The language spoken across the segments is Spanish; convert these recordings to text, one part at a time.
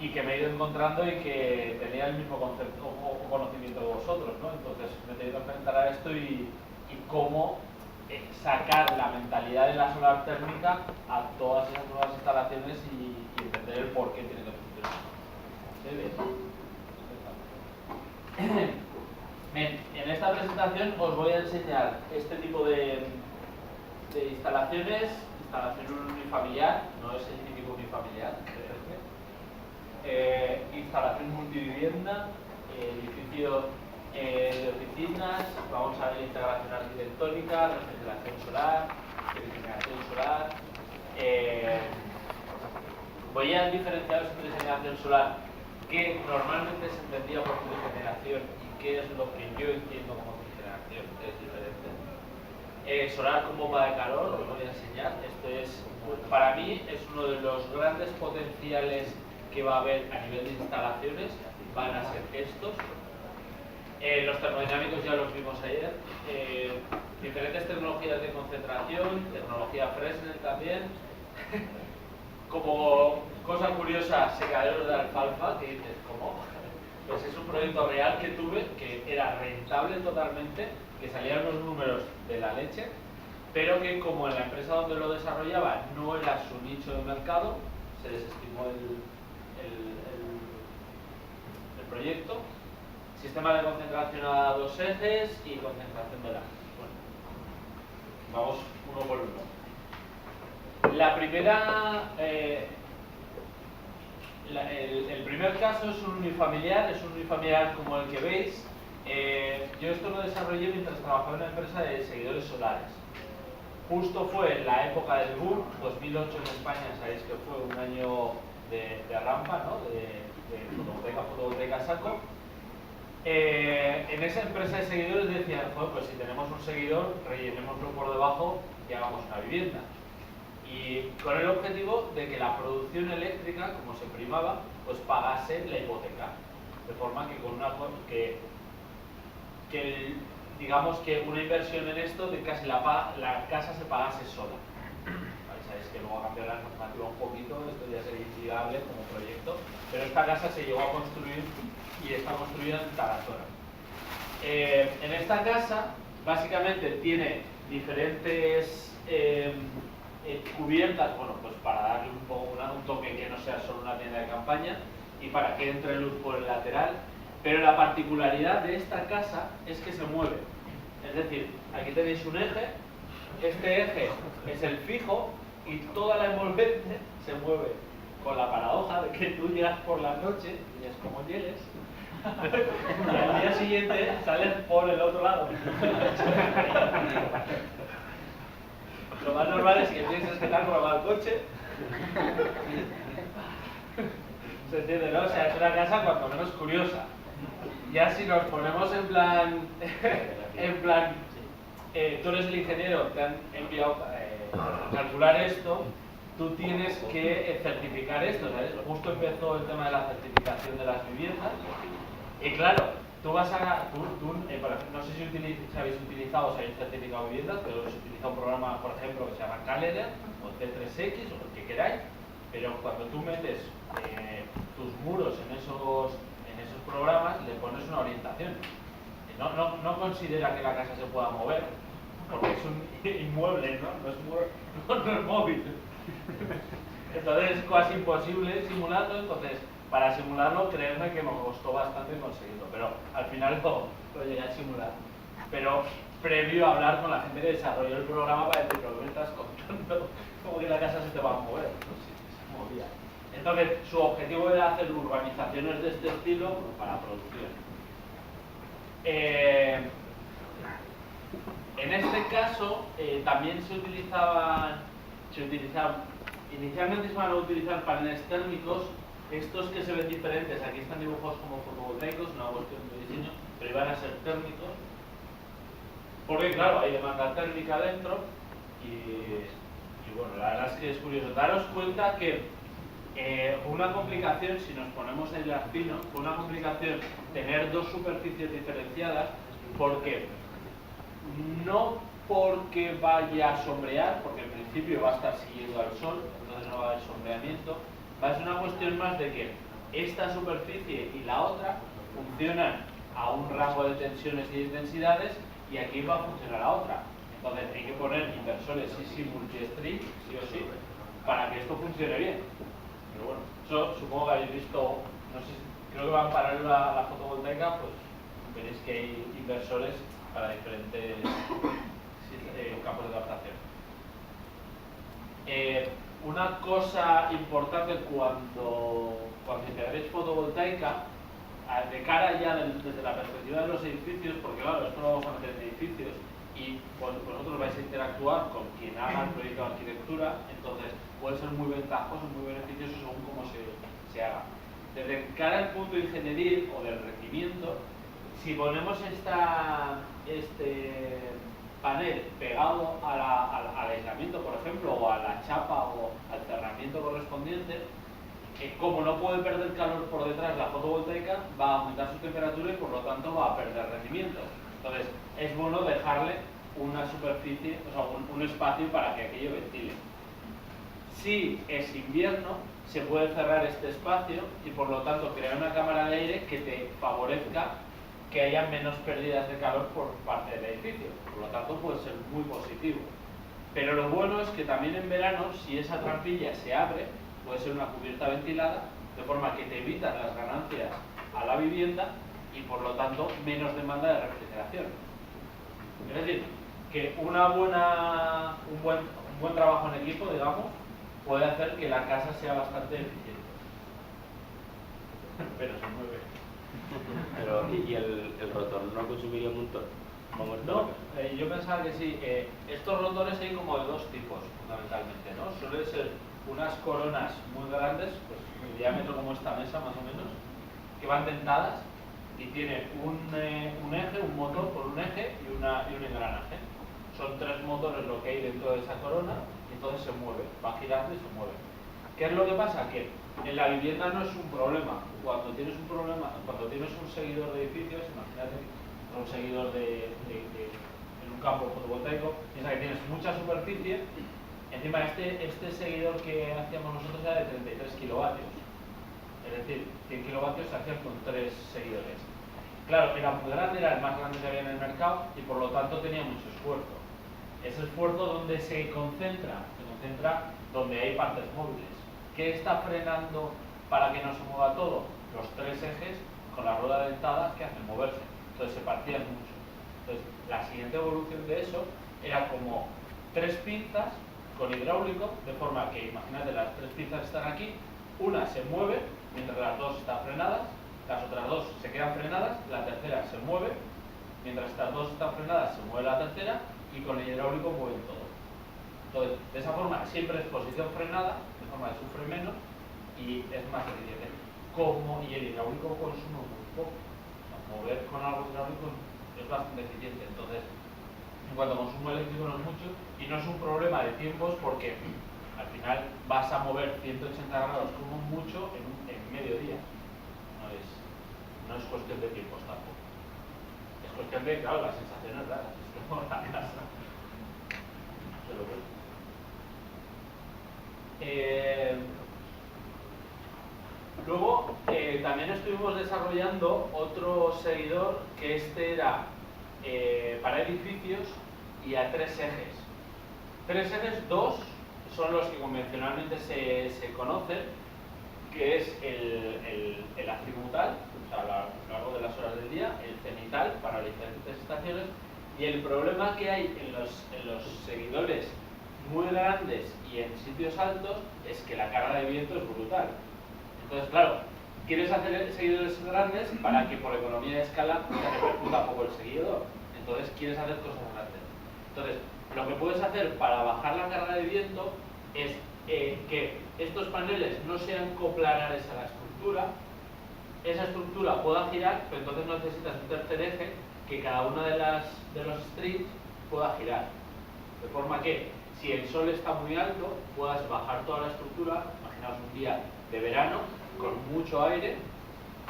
y que me he ido encontrando y que tenía el mismo concepto o conocimiento de vosotros, ¿no? Entonces me he tenido que enfrentar a esto y cómo sacar la mentalidad de la solar térmica a todas esas nuevas instalaciones y entender el por qué tiene que funcionar. ¿Sí? Bien, en esta presentación os voy a enseñar este tipo de instalaciones, instalación unifamiliar, no es el típico unifamiliar, instalación multivivienda, edificio de oficinas, vamos a ver integración arquitectónica, refrigeración solar, generación solar. Voy a diferenciaros entre generación solar, que normalmente se entendía por generación y qué es lo que yo entiendo como generación, que es diferente. Solar con bomba de calor, os voy a enseñar. Esto es, para mí, es uno de los grandes potenciales que va a haber a nivel de instalaciones, van a ser estos. Los termodinámicos ya los vimos ayer. Diferentes tecnologías de concentración, tecnología Fresnel también. Como cosa curiosa, secaderos de alfalfa, que dices, ¿cómo? Pues es un proyecto real que tuve, que era rentable totalmente, que salían los números de la leche, pero que como en la empresa donde lo desarrollaba no era su nicho de mercado, se desestimó el proyecto. Sistema de concentración a 2 ejes y concentración de láser. Bueno, vamos uno por uno. La primera, el primer caso es un unifamiliar como el que veis. Yo esto lo desarrollé mientras trabajaba en una empresa de seguidores solares. Justo fue en la época del boom, 2008 en España, sabéis que fue un año de rampa, ¿no? de fotovoltaica saco. En esa empresa de seguidores decían, pues si tenemos un seguidor, rellenémoslo por debajo y hagamos una vivienda. Y con el objetivo de que la producción eléctrica, como se primaba, pues pagase la hipoteca. De forma que con digamos que una inversión en esto de casi la casa se pagase sola. Sabéis que luego cambió la normativa un poquito, esto ya sería inviable como proyecto, pero esta casa se llegó a construir y está construida en Tarazona. En esta casa básicamente tiene diferentes cubiertas, bueno, pues para darle un toque que no sea solo una tienda de campaña y para que entre luz por el lateral, pero la particularidad de esta casa es que se mueve. Es decir, aquí tenéis un eje, este eje es el fijo y toda la envolvente se mueve con la paradoja de que tú llegas por la noche y es como llegues y al día siguiente sales por el otro lado. Lo más normal es que pienses que te han robado el coche. ¿Se entiende, no? O sea, es una casa cuanto menos curiosa. Ya si nos ponemos en plan, tú eres el ingeniero, te han enviado calcular esto, tú tienes que certificar esto, ¿sabes? Justo empezó el tema de la certificación de las viviendas y claro, tú vas a, no sé si habéis utilizado o si habéis certificado viviendas, pero se utiliza un programa, por ejemplo, que se llama Calendar o C3X o el que queráis, pero cuando tú metes tus muros en esos programas, le pones una orientación. No considera que la casa se pueda mover, porque es un inmueble, ¿no? No es móvil. Entonces es casi imposible simularlo, entonces para simularlo, creedme que me costó bastante conseguirlo, pero al final lo llegué a simular. Pero previo a hablar con la gente que desarrolló el programa para decir, pero ¿qué me estás contando? Como que la casa se te va a mover, ¿no? Sí, se movía. Entonces, su objetivo era hacer urbanizaciones de este estilo para producción. En este caso, también se utilizaban, inicialmente se van a utilizar paneles térmicos, estos que se ven diferentes, aquí están dibujados como fotovoltaicos, una cuestión de diseño, pero iban a ser térmicos, porque claro, hay demanda térmica dentro, y bueno, la verdad es que es curioso. Daros cuenta que una complicación, si nos ponemos en el fino, una complicación tener dos superficies diferenciadas, porque no porque vaya a sombrear, porque en principio va a estar siguiendo al sol, entonces no va a haber sombreamiento, va a ser una cuestión más de que esta superficie y la otra funcionan a un rango de tensiones y densidades y aquí va a funcionar la otra. Entonces hay que poner inversores sí multi-stream, sí o sí, para que esto funcione bien. Pero bueno, eso supongo que habéis visto, no sé, creo que van paralela a la fotovoltaica, pues veréis que hay inversores para diferentes campos de adaptación. Una cosa importante cuando integréis fotovoltaica, de cara ya desde la perspectiva de los edificios, porque claro, esto lo vamos a meter en edificios y vosotros vais a interactuar con quien haga el proyecto de arquitectura, entonces puede ser muy ventajoso, muy beneficioso según cómo se haga. Desde cara al punto ingenieril o del rendimiento, si ponemos este panel pegado al aislamiento, por ejemplo, o a la chapa o al cerramiento correspondiente, como no puede perder calor por detrás la fotovoltaica, va a aumentar su temperatura y por lo tanto va a perder rendimiento. Entonces, es bueno dejarle una superficie, o sea, un espacio para que aquello ventile. Si es invierno, se puede cerrar este espacio y por lo tanto crear una cámara de aire que te favorezca que haya menos pérdidas de calor por parte del edificio. Por lo tanto, puede ser muy positivo. Pero lo bueno es que también en verano, si esa trampilla se abre, puede ser una cubierta ventilada, de forma que te evitan las ganancias a la vivienda y por lo tanto menos demanda de refrigeración. Es decir, que un buen trabajo en equipo, digamos, puede hacer que la casa sea bastante eficiente. Pero se mueve. Pero, ¿y el rotor no consumiría un montón? No, yo pensaba que sí. Estos rotores hay como de dos tipos, fundamentalmente, ¿no? Suelen ser unas coronas muy grandes, pues de diámetro como esta mesa más o menos, que van dentadas y tienen un eje, un motor por un eje y un engranaje. Son tres motores lo que hay dentro de esa corona y entonces se mueve, va girando y se mueve. ¿Qué es lo que pasa? Que en la vivienda no es un problema. Cuando tienes un seguidor de edificios, imagínate un seguidor en un campo fotovoltaico, piensa que tienes mucha superficie. Encima este seguidor que hacíamos nosotros era de 33 kilovatios, es decir, 100 kilovatios se hacían con 3 seguidores. Claro, era muy grande, era el más grande que había en el mercado y por lo tanto tenía mucho esfuerzo. Ese esfuerzo donde se concentra donde hay partes móviles. ¿Qué está frenando para que no se mueva todo? Los tres ejes con las ruedas dentadas que hacen moverse. Entonces se partían mucho. Entonces la siguiente evolución de eso era como 3 pinzas con hidráulico, de forma que, imagínate, las 3 pinzas están aquí, una se mueve mientras las 2 están frenadas, las otras 2 se quedan frenadas, la tercera se mueve, mientras estas 2 están frenadas se mueve la tercera y con el hidráulico mueven todo. Entonces, de esa forma siempre es posición frenada, de forma que sufre menos y es más eficiente. Y el hidráulico consume muy poco. Mover con algo hidráulico es bastante eficiente. Entonces, en cuanto a consumo eléctrico no es mucho y no es un problema de tiempos porque al final vas a mover 180 grados como mucho en medio día. No es cuestión de tiempos tampoco. Es cuestión de, claro, las sensaciones raras. Es como la casa. Se lo veo. Luego también estuvimos desarrollando otro seguidor que este era para edificios y a 3 ejes. 3 ejes, 2 son los que convencionalmente se conocen, que es el azimutal, o sea, a lo largo de las horas del día, el cenital para diferentes estaciones, y el problema que hay en los seguidores muy grandes y en sitios altos es que la carga de viento es brutal. Entonces, claro, quieres hacer seguidores grandes para que por economía de escala te repercuta poco el seguidor. Entonces, quieres hacer cosas grandes. Entonces, lo que puedes hacer para bajar la carga de viento es que estos paneles no sean coplanares a la estructura, esa estructura pueda girar, pero entonces no necesitas un tercer eje que cada uno de los strings pueda girar. De forma que, si el sol está muy alto, puedas bajar toda la estructura. Imaginaos un día de verano con mucho aire,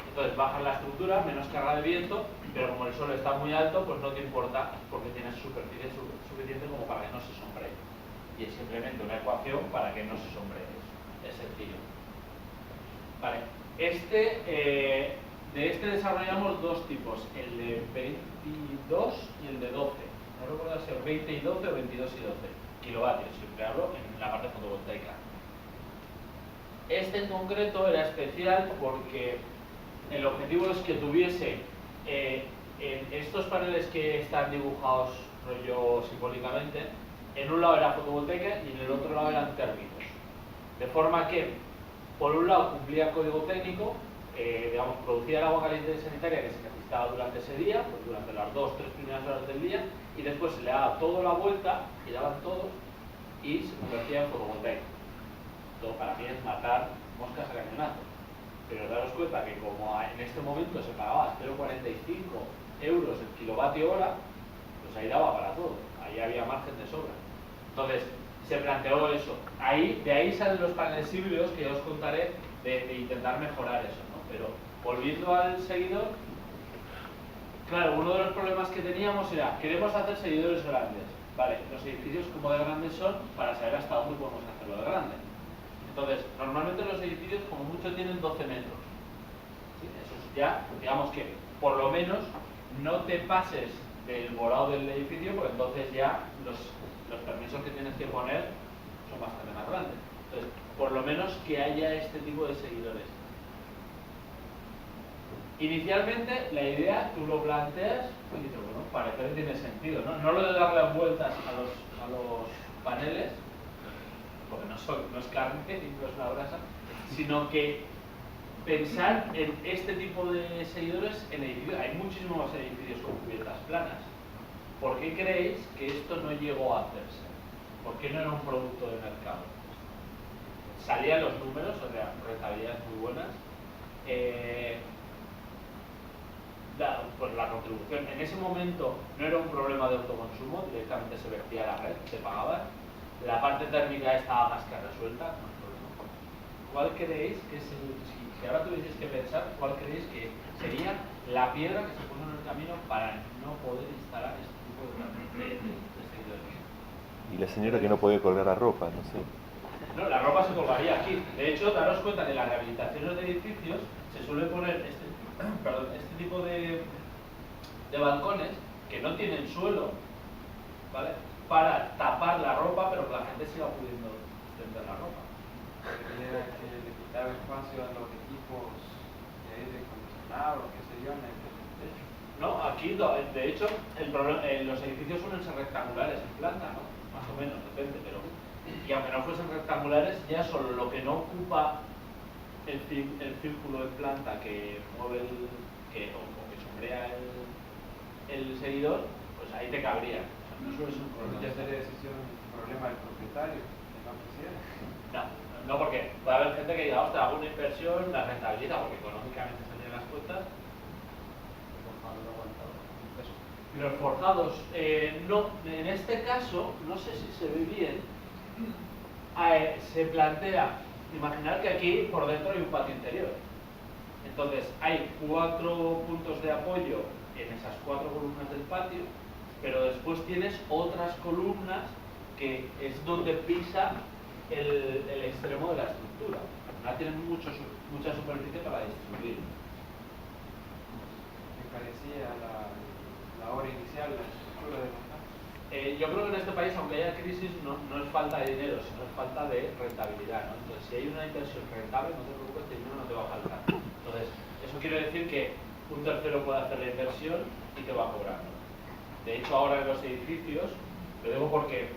entonces bajas la estructura, menos carga de viento, pero como el sol está muy alto, pues no te importa porque tienes superficie suficiente como para que no se sombree. Y es simplemente una ecuación para que no se sombree. Es sencillo. Vale. De este desarrollamos dos tipos, el de 22 y el de 12. No recuerdo si es 20 y 12 o 22 y 12 kilovatios, siempre hablo en la parte fotovoltaica. Este en concreto era especial porque el objetivo es que tuviese en estos paneles que están dibujados rollo simbólicamente, en un lado era fotovoltaica y en el otro lado eran térmicos. De forma que, por un lado, cumplía código técnico, digamos, producía el agua caliente sanitaria que se necesitaba durante ese día, pues durante las 2-3 primeras horas del día, y después se le daba toda la vuelta, giraban todos, y se convertía en fotovoltaico. Todo para mí es matar moscas a cañonazo. Pero daros cuenta que como en este momento se pagaba 0,45 euros el kilovatio hora, pues ahí daba para todo, ahí había margen de sobra. Entonces, se planteó eso. De ahí salen los paneles híbridos que ya os contaré de intentar mejorar eso, ¿no? Pero volviendo al seguidor, claro, uno de los problemas que teníamos era, queremos hacer seguidores grandes. Vale, los edificios como de grandes son para saber hasta dónde podemos hacerlo de grande. Entonces, normalmente los edificios como mucho tienen 12 metros. ¿Sí? Eso es ya, digamos que por lo menos no te pases del volado del edificio, porque entonces ya los permisos que tienes que poner son bastante más grandes. Entonces, por lo menos que haya este tipo de seguidores. Inicialmente, la idea, tú lo planteas, y dices, bueno, parece que tiene sentido, ¿no? No lo de darle vueltas a los paneles, porque no es carne ni no es una brasa, sino que pensar en este tipo de seguidores en edificios. Hay muchísimos edificios con cubiertas planas. ¿Por qué creéis que esto no llegó a hacerse? ¿Por qué no era un producto de mercado? Salían los números, o sea, rentabilidades muy buenas. Pues la contribución en ese momento no era un problema de autoconsumo, directamente se vertía a la red, se pagaba. La parte térmica estaba más que resuelta, no hay problema. ¿Cuál creéis que es si ahora tuvieseis que pensar, cuál creéis que sería la piedra que se puso en el camino para no poder instalar este tipo de seguidores? Y la señora que no puede colgar la ropa, no sé. No, la ropa se colgaría aquí. De hecho, daros cuenta que en las rehabilitaciones de edificios se suele poner este tipo de balcones que no tienen suelo, ¿vale? Para tapar la ropa, pero que la gente siga pudiendo tender la ropa. Tenía que le quitar espacio a los equipos de aire acondicionado, qué sé yo, en el techo. No, aquí, de hecho, los edificios suelen ser rectangulares en planta, ¿no? Más o menos, depende, pero... Y aunque no fuesen rectangulares, ya solo lo que no ocupa el círculo en planta que mueve o que sombrea el seguidor, pues ahí te cabría. O sea, no suele ser un problema. Ya sería decisión un problema del propietario, que no quisiera. No, porque puede haber gente que diga, ostras, hago una inversión, la rentabiliza, porque económicamente salen las cuentas. Los forjados, no, en este caso, no sé si se ve bien, se plantea, imaginar que aquí por dentro hay un patio interior. Entonces hay 4 puntos de apoyo en esas 4 columnas del patio, pero después tienes otras columnas que es donde pisa el extremo de la estructura. Ahora tienen mucha superficie para distribuir. Me parecía la hora inicial, la estructura de montaje. Yo creo que en este país, aunque haya crisis, no es falta de dinero, sino es falta de rentabilidad, ¿no? Entonces, si hay una inversión rentable, no te preocupes, que el dinero no te va a faltar. Entonces, eso quiere decir que un tercero puede hacer la inversión y te va cobrando. De hecho, ahora en los edificios, lo digo porque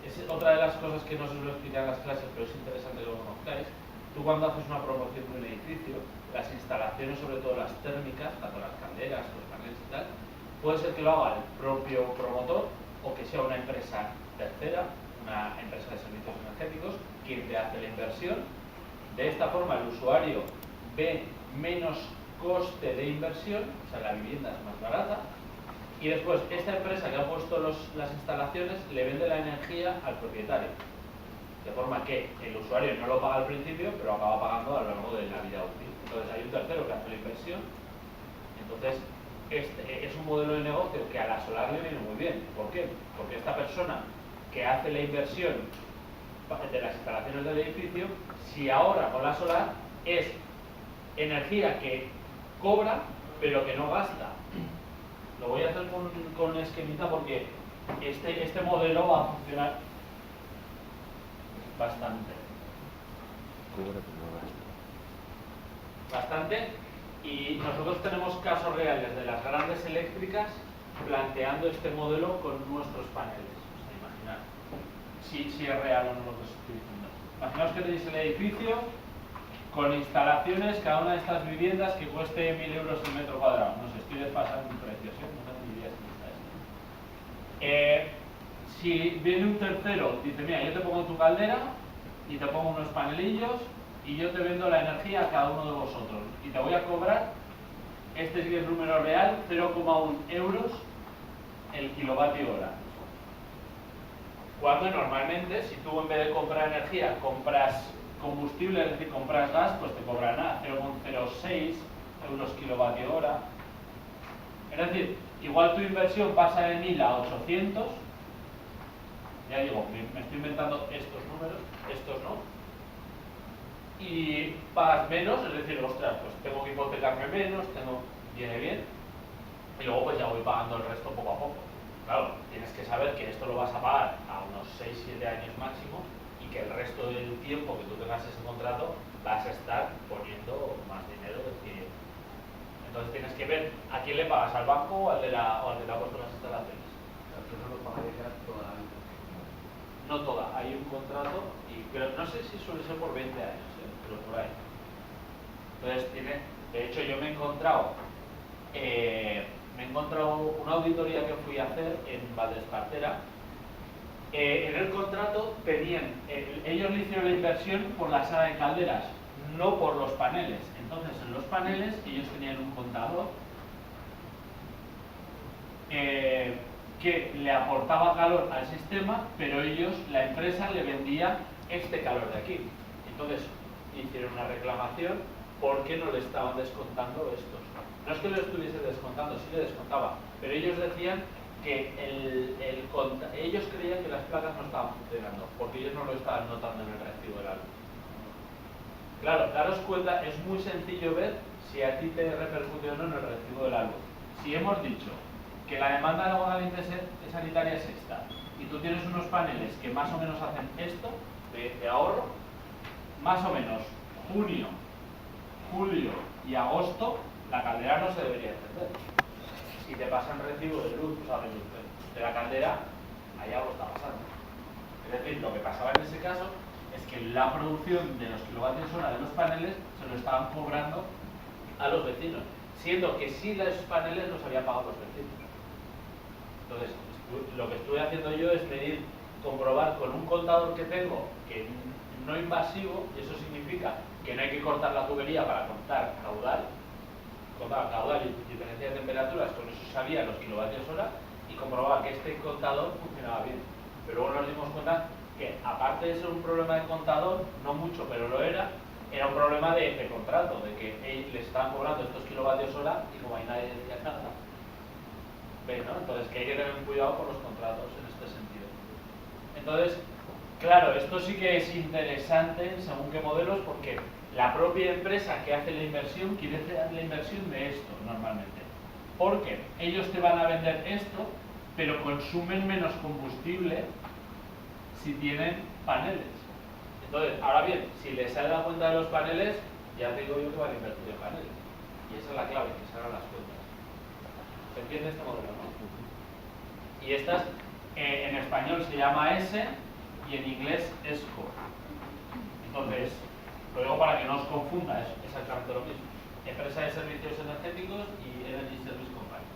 es otra de las cosas que no se suele explicar en las clases, pero es interesante que lo conozcáis. Tú cuando haces una promoción de un edificio, las instalaciones, sobre todo las térmicas, tanto las calderas, los paneles y tal, puede ser que lo haga el propio promotor o que sea una empresa tercera, una empresa de servicios energéticos, quien te hace la inversión. De esta forma el usuario ve menos coste de inversión, o sea, la vivienda es más barata, y después esta empresa que ha puesto las instalaciones le vende la energía al propietario. De forma que el usuario no lo paga al principio, pero acaba pagando a lo largo de la vida útil. Entonces hay un tercero que hace la inversión. Entonces, este es un modelo de negocio que a la solar le viene muy bien. ¿Por qué? Porque esta persona que hace la inversión de las instalaciones del edificio, si ahora con la solar es energía que cobra, pero que no gasta. Lo voy a hacer con un esquemita porque este modelo va a funcionar bastante. Cobra, pero no gasta. Bastante. Y nosotros tenemos casos reales de las grandes eléctricas planteando este modelo con nuestros paneles. O sea, imaginad si es real o no lo que os estoy diciendo. Imaginaos que tenéis el edificio con instalaciones, cada una de estas viviendas que cueste 1.000 euros el metro cuadrado. No sé, estoy desfasando en precios, ¿eh? No tengo ni idea si está esto. Si viene un tercero, dice, mira, yo te pongo tu caldera y te pongo unos panelillos y yo te vendo la energía a cada uno de vosotros y te voy a cobrar, este es el número real, 0,1 euros el kilovatio hora. Cuando normalmente, si tú en vez de comprar energía compras combustible, es decir, compras gas, pues te cobrarán 0,06 euros kilovatio hora. Es decir, igual tu inversión pasa de 1.000 a 800, ya digo, me estoy inventando estos números, estos no, y pagas menos, es decir, ostras, pues tengo que hipotecarme menos, viene bien, y luego pues ya voy pagando el resto poco a poco. Claro, tienes que saber que esto lo vas a pagar a unos 6-7 años máximo y que el resto del tiempo que tú tengas ese contrato vas a estar poniendo más dinero del que... Entonces tienes que ver a quién le pagas, al banco o al de la ha puesto las instalaciones. Pero no lo pagaría toda la vida. No toda, hay un contrato, pero no sé si suele ser por 20 años, pero por ahí. Entonces de hecho yo me he encontrado una auditoría que fui a hacer en Valdespartera. En el contrato pedían, ellos le hicieron la inversión por la sala de calderas, no por los paneles. Entonces en los paneles ellos tenían un contador que le aportaba calor al sistema, pero la empresa le vendía este calor de aquí. Entonces hicieron una reclamación porque no le estaban descontando estos. No es que lo estuviese descontando, sí le descontaba, pero ellos decían que ellos creían que las placas no estaban funcionando, porque ellos no lo estaban notando en el recibo de la luz. Claro, daros cuenta, es muy sencillo ver si a ti te repercute o no en el recibo de la luz. Si hemos dicho que la demanda laboral sanitaria es esta, y tú tienes unos paneles que más o menos hacen esto, de ahorro, más o menos junio, julio y agosto, la caldera no se debería encender. Si te pasan recibo de luz, o sea, de la caldera, ahí algo está pasando. Es decir, lo que pasaba en ese caso es que la producción de los kilovatios hora de los paneles se lo estaban cobrando a los vecinos, siendo que sí los paneles los habían pagado los vecinos. Entonces, lo que estuve haciendo yo es comprobar con un contador que tengo, que no invasivo, y eso significa que no hay que cortar la tubería para contar caudal y diferencia de temperaturas, con eso sabía los kilovatios hora y comprobaba que este contador funcionaba bien. Pero luego nos dimos cuenta que, aparte de ser un problema de contador, no mucho, pero lo era un problema de contrato, de que le estaban cobrando estos kilovatios hora y como ahí nadie decía nada. ¿Ves, no? Entonces que hay que tener cuidado con los contratos en este sentido. Entonces, claro, esto sí que es interesante según qué modelos, porque la propia empresa que hace la inversión quiere hacer la inversión de esto normalmente. Porque ellos te van a vender esto, pero consumen menos combustible si tienen paneles. Entonces, ahora bien, si les sale la cuenta de los paneles, ya te digo yo que van a invertir en paneles. Y esa es la clave, que salgan las cuentas. ¿Se entiende este modelo, no? Y estas, en español se llama S y en inglés ESCO. Entonces, lo digo para que no os confunda, es exactamente lo mismo. Empresa de Servicios Energéticos y Energy Service Company.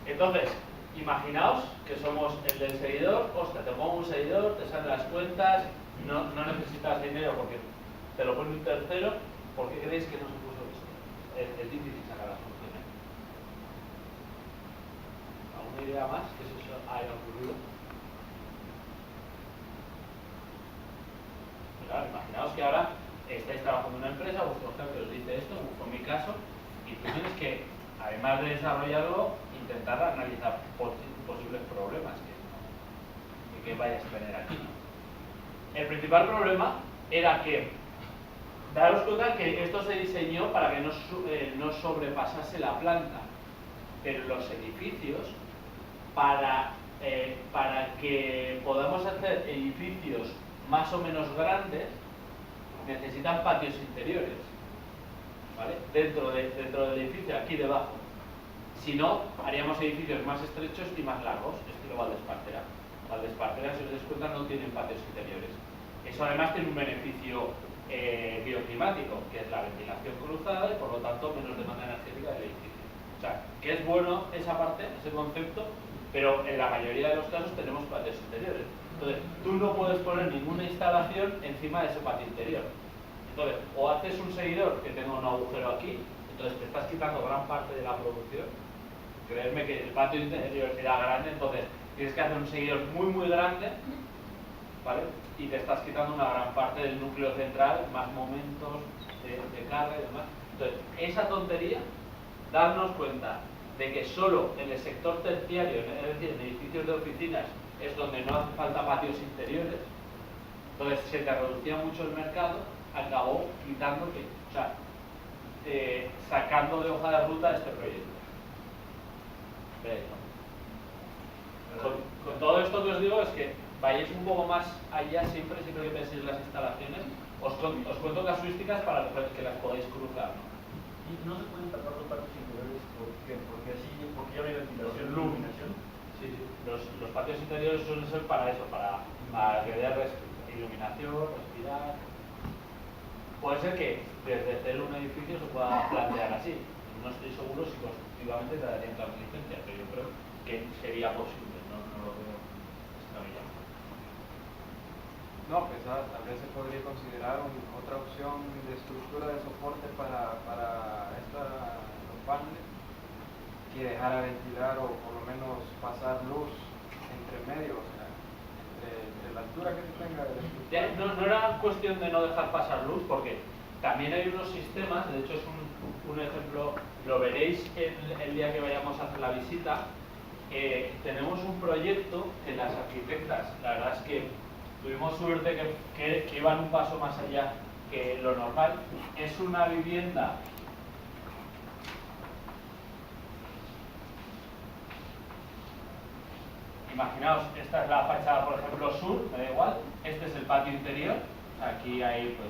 Entonces, imaginaos que somos el del seguidor, hostia, te pongo un seguidor, te salen las cuentas, no necesitas dinero porque te lo pone un tercero. ¿Por qué creéis que no se puso esto? Es difícil sacar las funciones. ¿Alguna idea más que eso haya ocurrido? Claro, imaginaos que ahora estáis trabajando en una empresa, vuestro jefe os dice esto, como fue mi caso, y tú tienes que, además de desarrollarlo, intentar analizar posibles problemas que vayas a tener aquí, ¿no? El principal problema era que daros cuenta que esto se diseñó para que no sobrepasase la planta, pero los edificios, para que podamos hacer edificios más o menos grandes, necesitan patios interiores, ¿vale? Dentro del edificio, aquí debajo. Si no, haríamos edificios más estrechos y más largos, estilo Valdespartera. Valdespartera, si os dais cuenta, no tienen patios interiores. Eso además tiene un beneficio bioclimático, que es la ventilación cruzada y por lo tanto menos demanda energética del edificio. O sea, que es bueno esa parte, ese concepto, pero en la mayoría de los casos tenemos patios interiores. Entonces, tú no puedes poner ninguna instalación encima de ese patio interior. Entonces, o haces un seguidor que tenga un agujero aquí, entonces te estás quitando gran parte de la producción. Creedme que el patio interior era grande, entonces tienes que hacer un seguidor muy grande, ¿vale? Y te estás quitando una gran parte del núcleo central, más momentos de carga y demás. Entonces, esa tontería, darnos cuenta de que solo en el sector terciario, es decir, en edificios de oficinas, es donde no hace falta patios interiores, entonces se te reducía mucho el mercado, acabó quitándote, o sea, sacando de hoja de ruta este proyecto. Con todo esto que os digo es que vayáis un poco más allá siempre que penséis las instalaciones, os cuento casuísticas para que las podáis cruzar, ¿no? Y no se pueden tapar los patios interiores porque ya no hay ventilación, iluminación. Sí. Los patios interiores suelen ser para eso, para que haya iluminación, respirar. Puede ser que desde cero un edificio se pueda plantear así. No estoy seguro si constructivamente te darían las licencias, pero yo creo que sería posible, no lo veo descabellado. No, pues tal vez se podría considerar otra opción de estructura de soporte para los paneles, que dejara ventilar o por lo menos pasar luz entre medio, o sea, entre la altura que se tenga de la estructura. No era cuestión de no dejar pasar luz, porque también hay unos sistemas, de hecho es un ejemplo, lo veréis el día que vayamos a hacer la visita. Tenemos un proyecto que las arquitectas, la verdad es que tuvimos suerte que iban un paso más allá que lo normal. Es una vivienda imaginaos, esta es la fachada, por ejemplo, sur, me da igual, este es el patio interior, aquí hay pues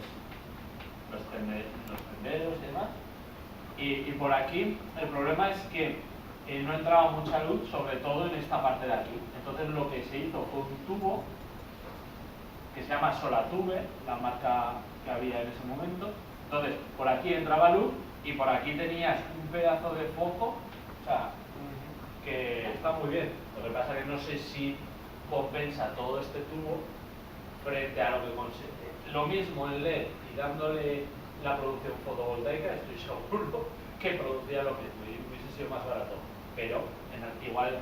los tenderos y demás, y por aquí el problema es que no entraba mucha luz, sobre todo en esta parte de aquí. Entonces lo que se hizo fue un tubo que se llama Solatube, la marca que había en ese momento. Entonces por aquí entraba luz y por aquí tenías un pedazo de foco, o sea, que está muy bien. Lo que pasa es que no sé si compensa todo este tubo frente a lo que consigue. Lo mismo en LED y dándole la producción fotovoltaica, estoy seguro que producía lo mismo y hubiese sido más barato. Pero igual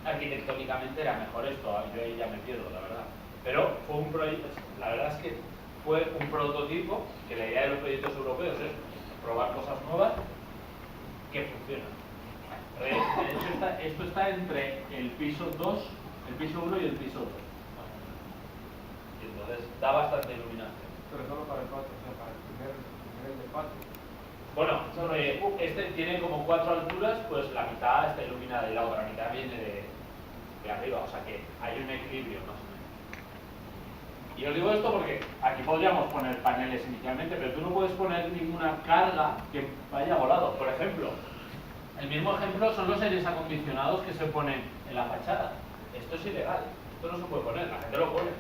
arquitectónicamente era mejor esto, yo ahí ya me pierdo, la verdad. Pero fue un proyecto, la verdad es que fue un prototipo, que la idea de los proyectos europeos es probar cosas nuevas que funcionan. De hecho, esto está entre el piso 2, el piso 1 y el piso 2. Y entonces da bastante iluminación. Pero solo para el patio, o sea, para el primer nivel de patio. Bueno, este tiene como 4 alturas, pues la mitad está iluminada y la otra mitad viene de arriba, o sea que hay un equilibrio más o menos. Y os digo esto porque aquí podríamos poner paneles inicialmente, pero tú no puedes poner ninguna carga que vaya volado. Por ejemplo, el mismo ejemplo son los aires acondicionados que se ponen en la fachada. Esto es ilegal, esto no se puede poner, la gente lo pone,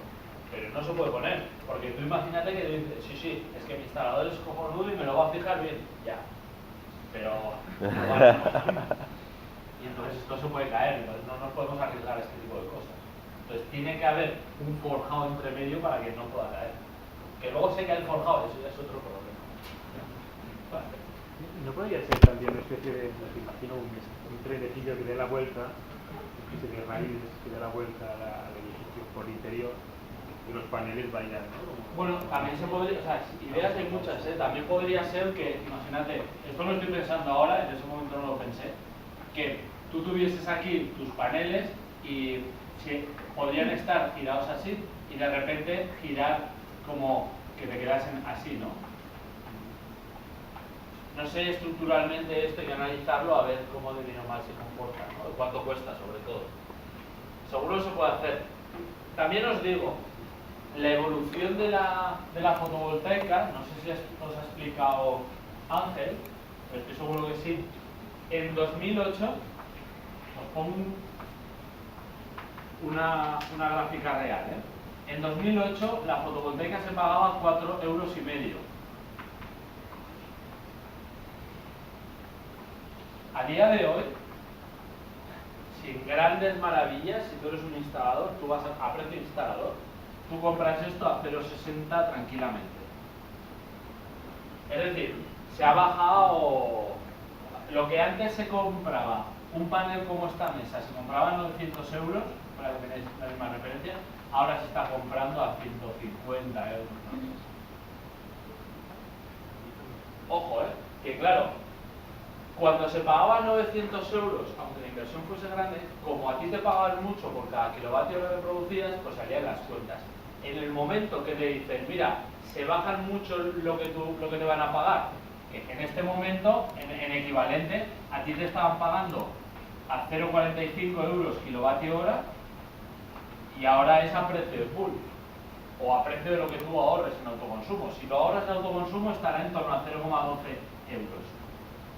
pero no se puede poner, porque tú imagínate que dices, sí, es que mi instalador es cojonudo y me lo va a fijar bien, ya, pero bueno, y entonces esto se puede caer, entonces no nos podemos arriesgar a este tipo de cosas. Entonces tiene que haber un forjado entre medio para que no pueda caer. Que luego se cae el forjado, eso ya es otro problema. Vale. ¿No podría ser también una especie de, me imagino, un trenecillo que dé la vuelta, una especie de raíz que dé la vuelta al edificio por el interior y los paneles vayan, ¿no? Bueno, también se podría, o sea, ideas hay muchas, ¿eh? También podría ser que, imagínate, esto lo estoy pensando ahora, en ese momento no lo pensé, que tú tuvieses aquí tus paneles y podrían estar girados así y de repente girar como que te quedas así, ¿no? No sé estructuralmente esto, hay que analizarlo a ver cómo de bien o mal se comporta, ¿no? Cuánto cuesta, sobre todo. Seguro se puede hacer. También os digo, la evolución de la fotovoltaica, no sé si os ha explicado Ángel, pero estoy seguro que sí. En 2008, os pongo una gráfica real, ¿eh? En 2008 la fotovoltaica se pagaba 4,5 euros. A día de hoy, sin grandes maravillas, si tú eres un instalador, tú vas a precio instalador, tú compras esto a 0,60 tranquilamente. Es decir, se ha bajado lo que antes se compraba, un panel como esta mesa, se compraba 900 euros, para que tenéis la misma referencia, ahora se está comprando a 150 euros. Ojo, que claro, cuando se pagaba 900 euros, aunque la inversión fuese grande, como a ti te pagaban mucho por cada kilovatio hora que producías, pues salían las cuentas. En el momento que te dicen, mira, se bajan mucho lo que te van a pagar, en este momento, en equivalente, a ti te estaban pagando a 0,45 euros kilovatio hora y ahora es a precio de full o a precio de lo que tú ahorres en autoconsumo. Si lo ahorras en autoconsumo estará en torno a 0,12 euros.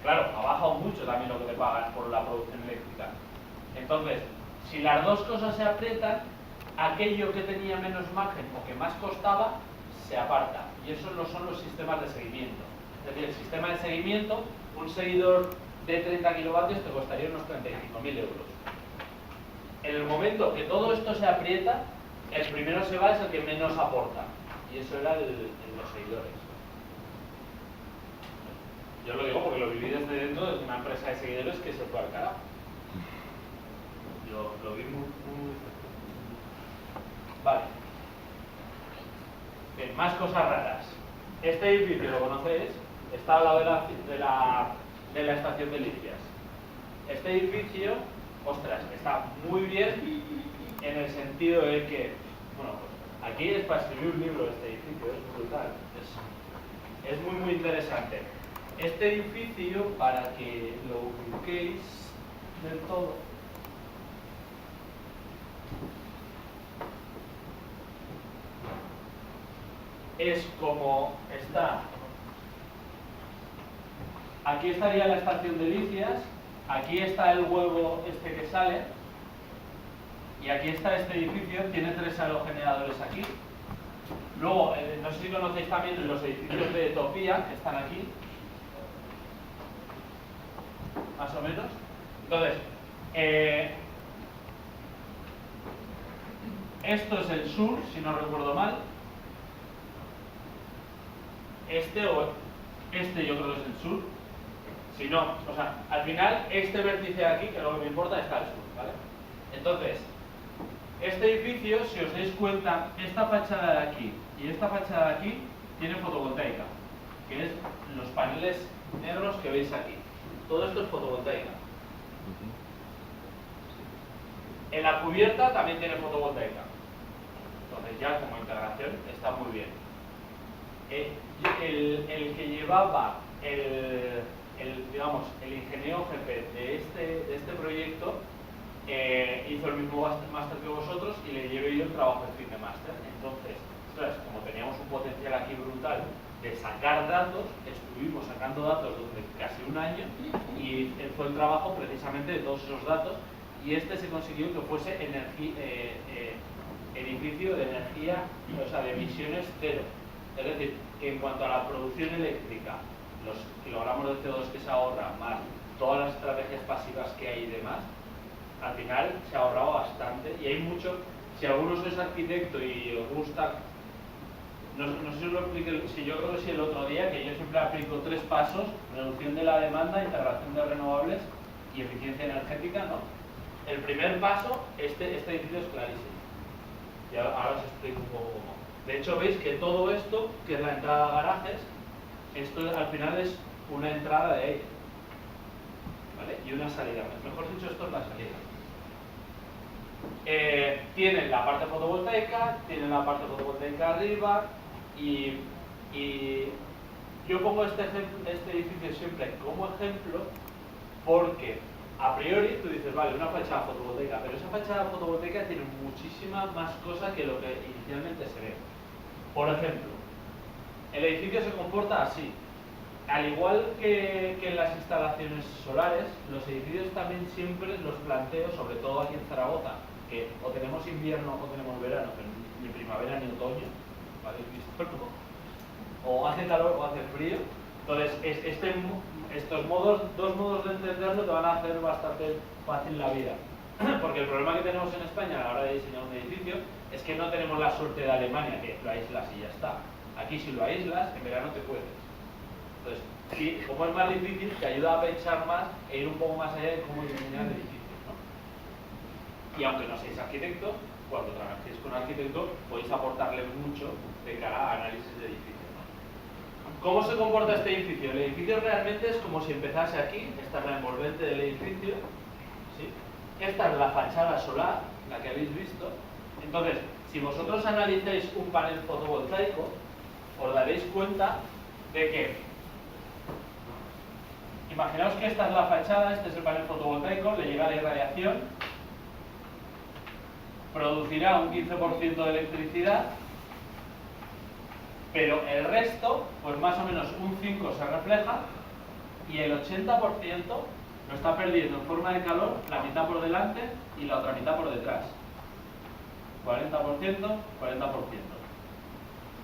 Claro, ha bajado mucho también lo que te pagan por la producción eléctrica. Entonces, si las dos cosas se aprietan, aquello que tenía menos margen o que más costaba, se aparta. Y esos no son los sistemas de seguimiento. Es decir, el sistema de seguimiento, un seguidor de 30 kilovatios te costaría unos 35.000 euros. En el momento que todo esto se aprieta, el primero se va es el que menos aporta. Y eso era el los seguidores. Yo lo digo porque lo viví desde dentro de una empresa de seguidores que se fue al carajo. Yo lo vi muy... Vale. Bien, más cosas raras. Este edificio, ¿lo conocéis? Está al lado de la estación de Licias. Este edificio, ostras, está muy bien en el sentido de que, bueno, pues aquí es para escribir un libro este edificio, es brutal. Es muy, muy interesante. Este edificio, para que lo ubiquéis del todo, es como está. Aquí estaría la estación de Licias, aquí está el huevo este que sale, y aquí está este edificio, tiene 3 aerogeneradores aquí. Luego, no sé si conocéis también los edificios de Topía, que están aquí, más o menos. Entonces, esto es el sur, si no recuerdo mal. Este yo creo que es el sur. Si no, o sea, al final este vértice de aquí, que es lo que me importa, está al sur, ¿vale? Entonces, este edificio, si os dais cuenta, esta fachada de aquí y esta fachada de aquí tiene fotovoltaica, que es los paneles negros que veis aquí. Todo esto es fotovoltaica. En la cubierta también tiene fotovoltaica. Entonces ya como integración está muy bien. El que llevaba digamos, el ingeniero jefe de este proyecto hizo el mismo máster que vosotros y le llevé yo el trabajo de fin de máster. Entonces, como teníamos un potencial aquí brutal de sacar datos, estuvimos sacando datos durante casi un año y fue el trabajo precisamente de todos esos datos, y este se consiguió que fuese edificio de energía, o sea, de emisiones cero. Es decir, que en cuanto a la producción eléctrica, los kilogramos de CO2 que se ahorran, más todas las estrategias pasivas que hay y demás, al final se ha ahorrado bastante. Y hay mucho, si alguno sois arquitecto y os gusta, no sé si os lo expliqué, si yo creo que sí el otro día, que yo siempre aplico 3 pasos: reducción de la demanda, integración de renovables y eficiencia energética, ¿no? El primer paso, este edificio es clarísimo. Y ahora os explico un poco cómo. De hecho, veis que todo esto, que es la entrada a garajes, esto al final es una entrada de aire, ¿vale? Y una salida. Mejor dicho, esto es la salida. Tienen la parte fotovoltaica, tienen la parte fotovoltaica arriba, y Y yo pongo este edificio siempre como ejemplo porque a priori tú dices, vale, una fachada fotovoltaica, pero esa fachada fotovoltaica tiene muchísima más cosa que lo que inicialmente se ve. Por ejemplo, el edificio se comporta así. Al igual que en las instalaciones solares, los edificios también siempre los planteo, sobre todo aquí en Zaragoza, que o tenemos invierno o tenemos verano, pero ni primavera ni otoño, ¿vale? O hace calor o hace frío. Entonces, estos dos modos de entenderlo te van a hacer bastante fácil la vida. Porque el problema que tenemos en España a la hora de diseñar un edificio es que no tenemos la suerte de Alemania, que lo aíslas y ya está. Aquí si lo aíslas, en verano te puedes. Entonces, sí, como es más difícil, te ayuda a pensar más e ir un poco más allá de cómo diseñar el edificio, ¿no? Y aunque no seáis arquitectos, cuando trabajéis con un arquitecto, podéis aportarle mucho de cara a análisis de edificios, ¿no? ¿Cómo se comporta este edificio? El edificio realmente es como si empezase aquí. Esta es la envolvente del edificio, ¿sí? Esta es la fachada solar, la que habéis visto. Entonces, si vosotros analizáis un panel fotovoltaico, os daréis cuenta de que imaginaos que esta es la fachada, este es el panel fotovoltaico, le llega la irradiación, producirá un 15% de electricidad, pero el resto, pues más o menos un 5% se refleja y el 80% lo está perdiendo en forma de calor, la mitad por delante y la otra mitad por detrás. 40%, 40%.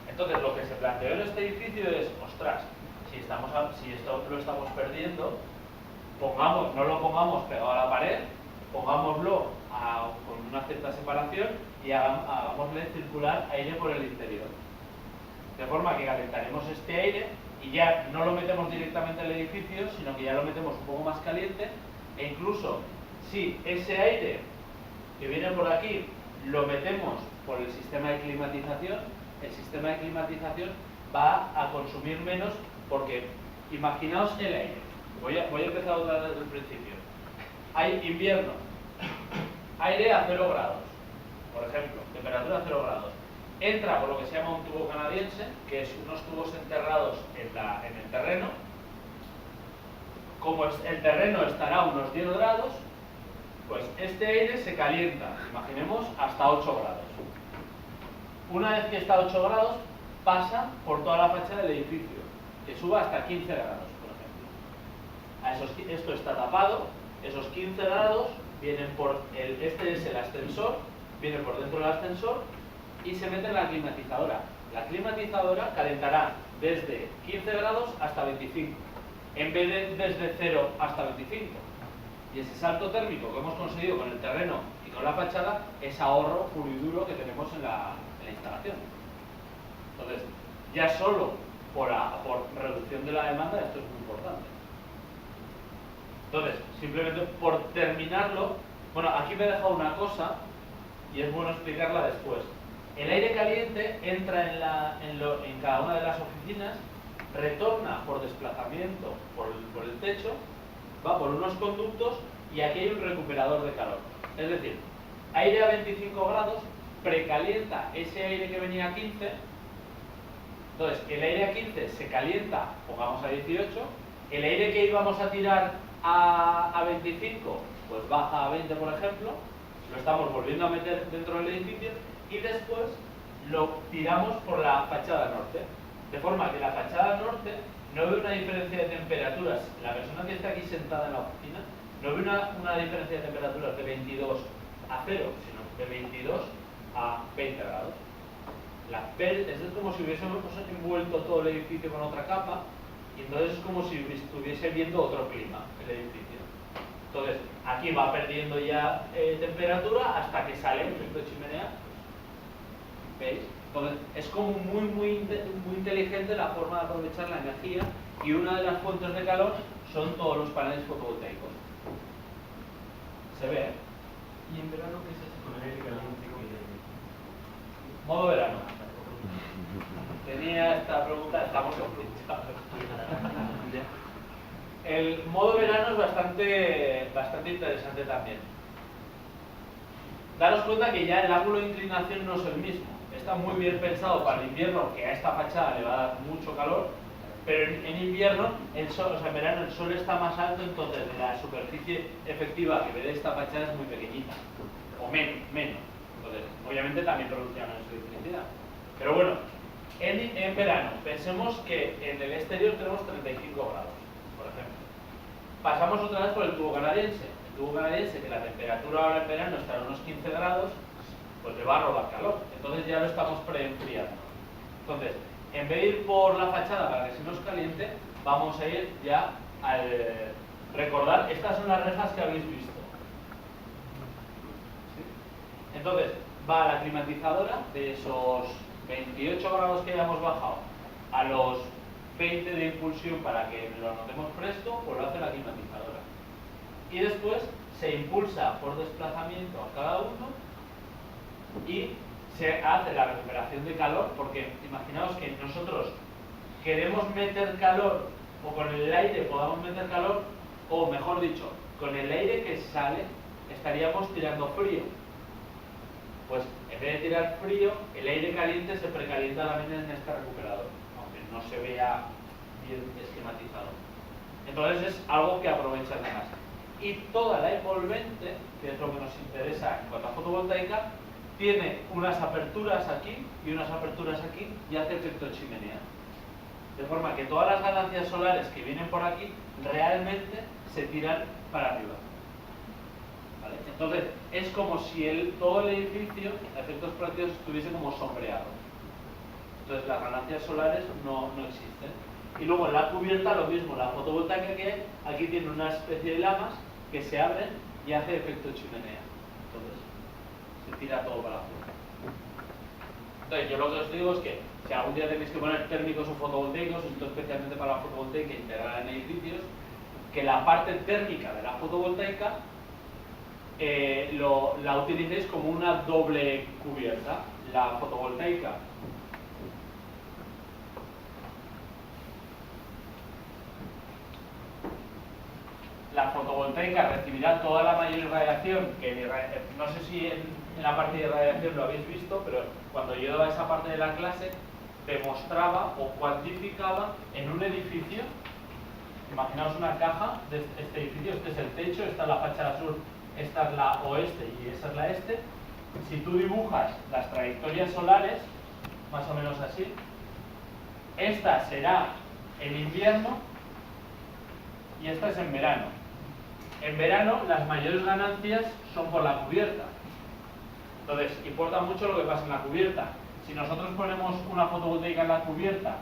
Entonces lo que se planteó en este edificio es, ostras, si esto lo estamos perdiendo, no lo pongamos pegado a la pared, pongámoslo con una cierta separación y hagámosle circular aire por el interior. De forma que calentaremos este aire y ya no lo metemos directamente al edificio, sino que ya lo metemos un poco más caliente, e incluso si ese aire que viene por aquí lo metemos por el sistema de climatización, el sistema de climatización va a consumir menos. Porque imaginaos el aire. Voy a empezar a hablar desde el principio. Hay invierno, aire a 0 grados, por ejemplo, temperatura a 0 grados. Entra por lo que se llama un tubo canadiense, que es unos tubos enterrados en el terreno. Como el terreno estará a unos 10 grados, pues este aire se calienta, imaginemos, hasta 8 grados. Una vez que está a 8 grados, pasa por toda la fachada del edificio, que suba hasta 15 grados, por ejemplo. Esto está tapado, esos 15 grados vienen por este es el ascensor, viene por dentro del ascensor y se mete en la climatizadora. La climatizadora calentará desde 15 grados hasta 25, en vez de desde 0 hasta 25. Y ese salto térmico que hemos conseguido con el terreno y con la fachada es ahorro puro y duro que tenemos en la instalación. Entonces, ya solo por reducción de la demanda, esto es muy importante. Entonces, simplemente por terminarlo, bueno, aquí me he dejado una cosa y es bueno explicarla después. El aire caliente entra en cada una de las oficinas, retorna por desplazamiento por el techo, va por unos conductos y aquí hay un recuperador de calor. Es decir, aire a 25 grados precalienta ese aire que venía a 15. Entonces, el aire a 15 se calienta, pongamos a 18, el aire que íbamos a tirar a 25, pues baja a 20, por ejemplo, lo estamos volviendo a meter dentro del edificio y después lo tiramos por la fachada norte. De forma que la fachada norte no ve una diferencia de temperaturas. La persona que está aquí sentada en la oficina no ve una diferencia de temperaturas de 22 a 0, sino de 22 a 20 grados. Es como si hubiésemos envuelto todo el edificio con otra capa y entonces es como si estuviese viendo otro clima el edificio. Entonces aquí va perdiendo ya temperatura hasta que sale el efecto chimenea. ¿Veis? Entonces es como muy inteligente la forma de aprovechar la energía y una de las fuentes de calor son todos los paneles fotovoltaicos. ¿Se ve? ¿Y en verano qué se hace con el aire caliente? Modo verano. Tenía esta pregunta, estamos complicados. El modo verano es bastante interesante también. Daros cuenta que ya el ángulo de inclinación no es el mismo. está muy bien pensado para el invierno, que a esta fachada le va a dar mucho calor, pero en invierno, el sol, o sea, en verano el sol está más alto, entonces la superficie efectiva que ve de esta fachada es muy pequeñita, o menos. Entonces, obviamente también produce menos electricidad. Pero bueno, en verano, pensemos que en el exterior tenemos 35 grados, por ejemplo. Pasamos otra vez por el tubo canadiense. El tubo canadiense, que la temperatura ahora en verano está a unos 15 grados, pues le va a robar calor. Entonces ya lo estamos preenfriando. Entonces, en vez de ir por la fachada para que se nos caliente, vamos a ir ya al... Recordad, estas son las rejas que habéis visto. ¿Sí? Entonces, va a la climatizadora de esos 28 grados que hayamos bajado a los 20 de impulsión para que lo notemos fresco, pues lo hace la climatizadora. Y después se impulsa por desplazamiento a cada uno y se hace la recuperación de calor, porque imaginaos que nosotros queremos meter calor, o con el aire podamos meter calor, o mejor dicho, con el aire que sale estaríamos tirando frío. Pues en vez de tirar frío, el aire caliente se precalienta también en este recuperador, aunque no se vea bien esquematizado. Entonces es algo que aprovecha además. Y toda la envolvente, que es lo que nos interesa en cuanto a fotovoltaica, tiene unas aperturas aquí y unas aperturas aquí y hace efecto chimenea. De forma que todas las ganancias solares que vienen por aquí realmente se tiran para arriba. ¿Vale? Entonces es como si todo el edificio, a efectos prácticos, estuviese como sombreado. Entonces las ganancias solares no existen. Y luego en la cubierta lo mismo, la fotovoltaica que hay, aquí tiene una especie de lamas que se abren y hace efecto chimenea. Entonces se tira todo para afuera. Entonces yo lo que os digo es que si algún día tenéis que poner térmicos o fotovoltaicos, esto especialmente para la fotovoltaica integrada en edificios, que la parte térmica de la fotovoltaica la utilicéis como una doble cubierta. La fotovoltaica recibirá toda la mayor irradiación, que no sé si en la parte de irradiación lo habéis visto, pero cuando yo daba esa parte de la clase, demostraba o cuantificaba en un edificio. Imaginaos una caja de este edificio, este es el techo, esta es la fachada sur, esta es la oeste y esa es la este. Si tú dibujas las trayectorias solares, más o menos así, esta será en invierno y esta es en verano. En verano las mayores ganancias son por la cubierta. Entonces, importa mucho lo que pasa en la cubierta. Si nosotros ponemos una fotovoltaica en la cubierta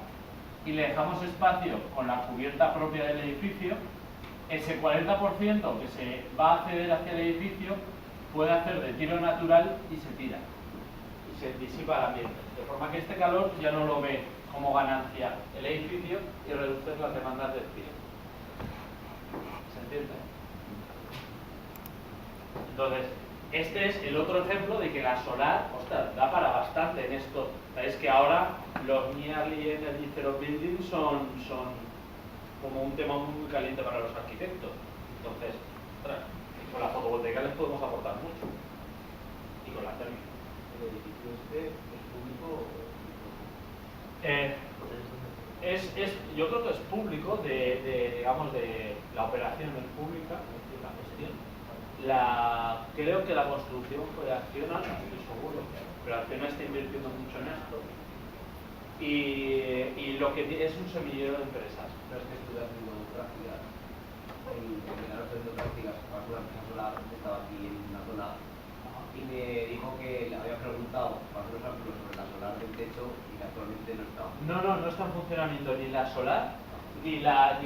y le dejamos espacio con la cubierta propia del edificio, ese 40% que se va a acceder hacia el edificio puede hacer de tiro natural y se tira. Y se disipa el ambiente. De forma que este calor ya no lo ve como ganancia el edificio y reduce las demandas del frío. ¿Se entiende? Entonces, este es el otro ejemplo de que la solar, ostras, da para bastante en esto. Sabéis que ahora los Nearly Energy Zero Buildings son como un tema muy caliente para los arquitectos. Entonces, ostras, con la fotovoltaica les podemos aportar mucho. Y con la térmica. ¿El edificio este es público o yo creo que es público, digamos, de la operación es pública, es decir, la gestión. Creo que la construcción fue Acciona, no estoy seguro, pero Acciona está invirtiendo mucho en esto. Y lo que es un semillero de empresas. No es que estuve haciendo prácticas, en verano estoy haciendo prácticas para una empresa solar que estaba aquí en una zona y me dijo que le había preguntado para unos artículos sobre la solar del techo y que actualmente no estaba. No está en funcionamiento ni la solar ni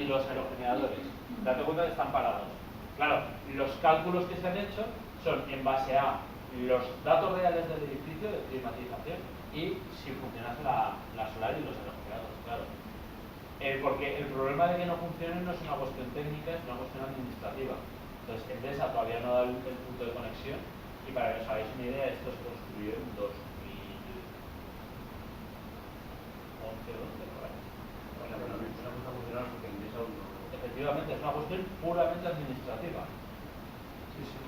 los aerogeneradores. Date cuenta que están parados. Claro, los cálculos que se han hecho son en base a los datos reales del edificio de climatización y si funcionase la solar y los aerogeneradores, claro. Porque el problema de que no funcionen no es una cuestión técnica, es una cuestión administrativa. Entonces, Endesa todavía no da el punto de conexión y para que os hagáis una idea, esto se construyó en 2011 o 12, por ahí. Bueno, pero no está funcionando porque Endesa aún no. Efectivamente, es una cuestión puramente administrativa. Sí, sí.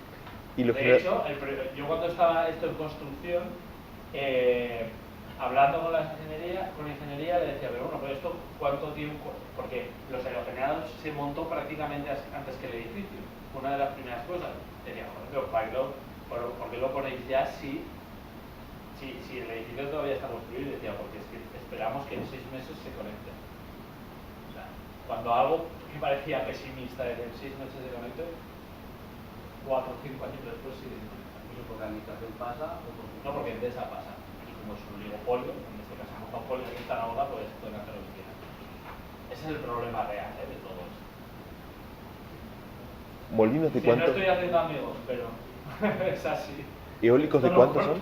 Y lo De hecho, yo cuando estaba esto en construcción, hablando con la ingeniería le decía, pero bueno, pero esto cuánto tiempo, porque los aerogenerados se montó prácticamente antes que el edificio, una de las primeras cosas. Decía, joder, pero ¿por qué lo ponéis ya si el edificio todavía está construido? Y decía, porque es que esperamos que en 6 meses se conecte. O sea, cuando algo que parecía pesimista de que en 6 meses se conecte, 4 o 5 años después sigue sin conectar. ¿Eso porque la administración pasa o porque No, porque Endesa pasa. Y como es un oligopolio, en este caso un monopolio que está ahora, pues pueden hacer lo que quieran. Ese es el problema real de todo esto. ¿Molinos de Sí, no cuántos? estoy haciendo amigos, pero es así. ¿Eólicos de cuántos son?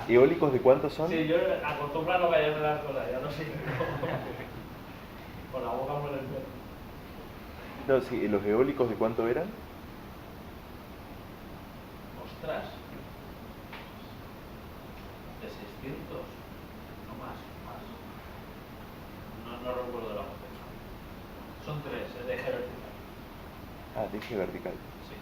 ¿Eólicos de cuántos son? Sí, yo acostumbro a no callarme las cosas, ya no sé cómo. Con la boca por el pelo. No, sí, ¿los eólicos de cuánto eran? Ostras. De 600. No más. No recuerdo la fecha. Son 3, es de eje vertical. Ah, de eje vertical. Sí.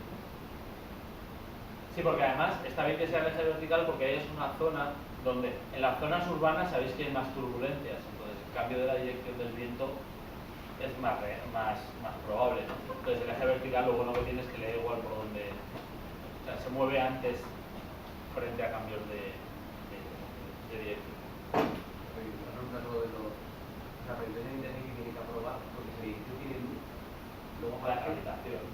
Sí, porque además está bien que sea el eje vertical porque ahí es una zona donde en las zonas urbanas sabéis que hay más turbulencias, entonces el cambio de la dirección del viento es más probable, ¿no? Entonces el eje vertical lo bueno que tiene es que le da igual por donde, o sea, se mueve antes frente a cambios de dirección. Por ejemplo, lo de la revisión de internet que tiene que aprobar, porque si el edificio tiene luz, luego La para que tramitación.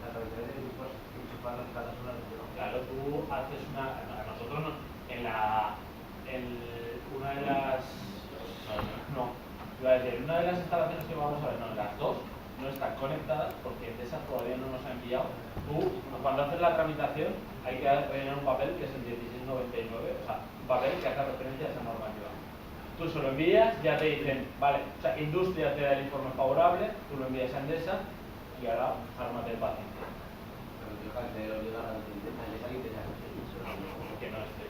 la revisión de luz, pues enchufar las placas solares, ¿no? Claro, tú haces a nosotros una de las, iba a decir, una de las instalaciones que vamos a ver, no, las dos no están conectadas porque de esas todavía no nos ha enviado. Tú, cuando haces la tramitación, hay que rellenar un papel que es el 1699, o sea, un papel que hace referencia a esa normativa. Tú se lo envías, ya te dicen, vale, o sea, Industria te da el informe favorable, tú lo envías a Endesa y ahora ármate de paciencia. Pero yo creo que obligar a la Endesa Que no esté.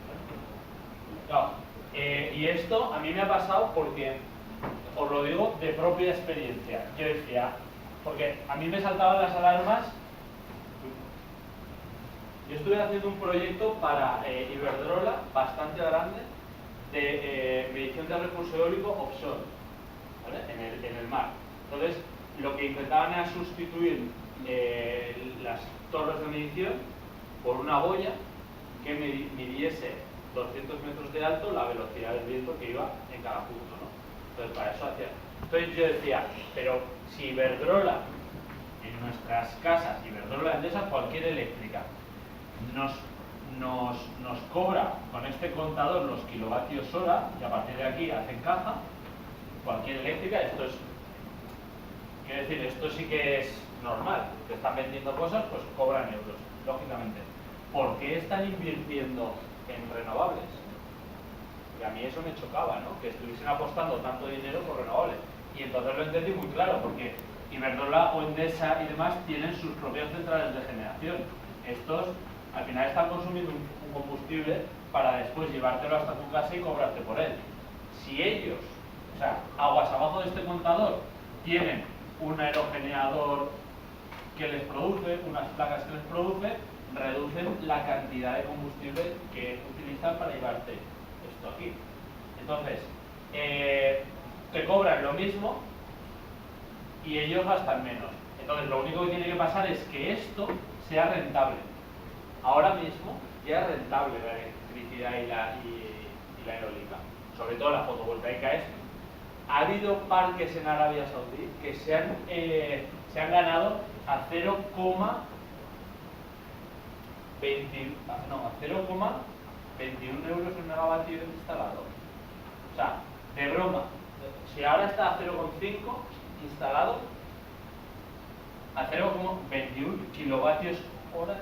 Claro, y esto a mí me ha pasado porque, os lo digo de propia experiencia, yo decía, porque a mí me saltaban las alarmas. Yo estuve haciendo un proyecto para Iberdrola bastante grande de medición de recurso eólico offshore, ¿vale? en el mar. Entonces, lo que intentaban era sustituir las torres de medición por una boya que midiese 200 metros de alto la velocidad del viento que iba en cada punto, ¿no? Entonces, para eso hacía. Entonces yo decía, pero si Iberdrola, en nuestras casas, Iberdrola Endesa, cualquier eléctrica, nos cobra con este contador los kilovatios hora, y a partir de aquí hacen caja, cualquier eléctrica, esto es, quiero decir, esto sí que es normal, que están vendiendo cosas, pues cobran euros, lógicamente. ¿Por qué están invirtiendo en renovables? Porque a mí eso me chocaba, ¿no? Que estuviesen apostando tanto dinero por renovables. Y entonces lo entendí muy claro, porque Iberdrola o Endesa y demás tienen sus propias centrales de generación. Estos al final están consumiendo un combustible para después llevártelo hasta tu casa y cobrarte por él. Si ellos, o sea, aguas abajo de este contador, tienen un aerogenerador que les produce, unas placas que les produce, reducen la cantidad de combustible que utilizan para llevarte esto aquí. Entonces, te cobran lo mismo y ellos gastan menos. Entonces, lo único que tiene que pasar es que esto sea rentable. Ahora mismo ya es rentable la electricidad y la eólica, sobre todo la fotovoltaica es. Ha habido parques en Arabia Saudí que se han ganado a 0,21 euros el megavatio instalado. O sea, de broma, si ahora está a 0,5 instalado, a 0,21 kilovatios hora,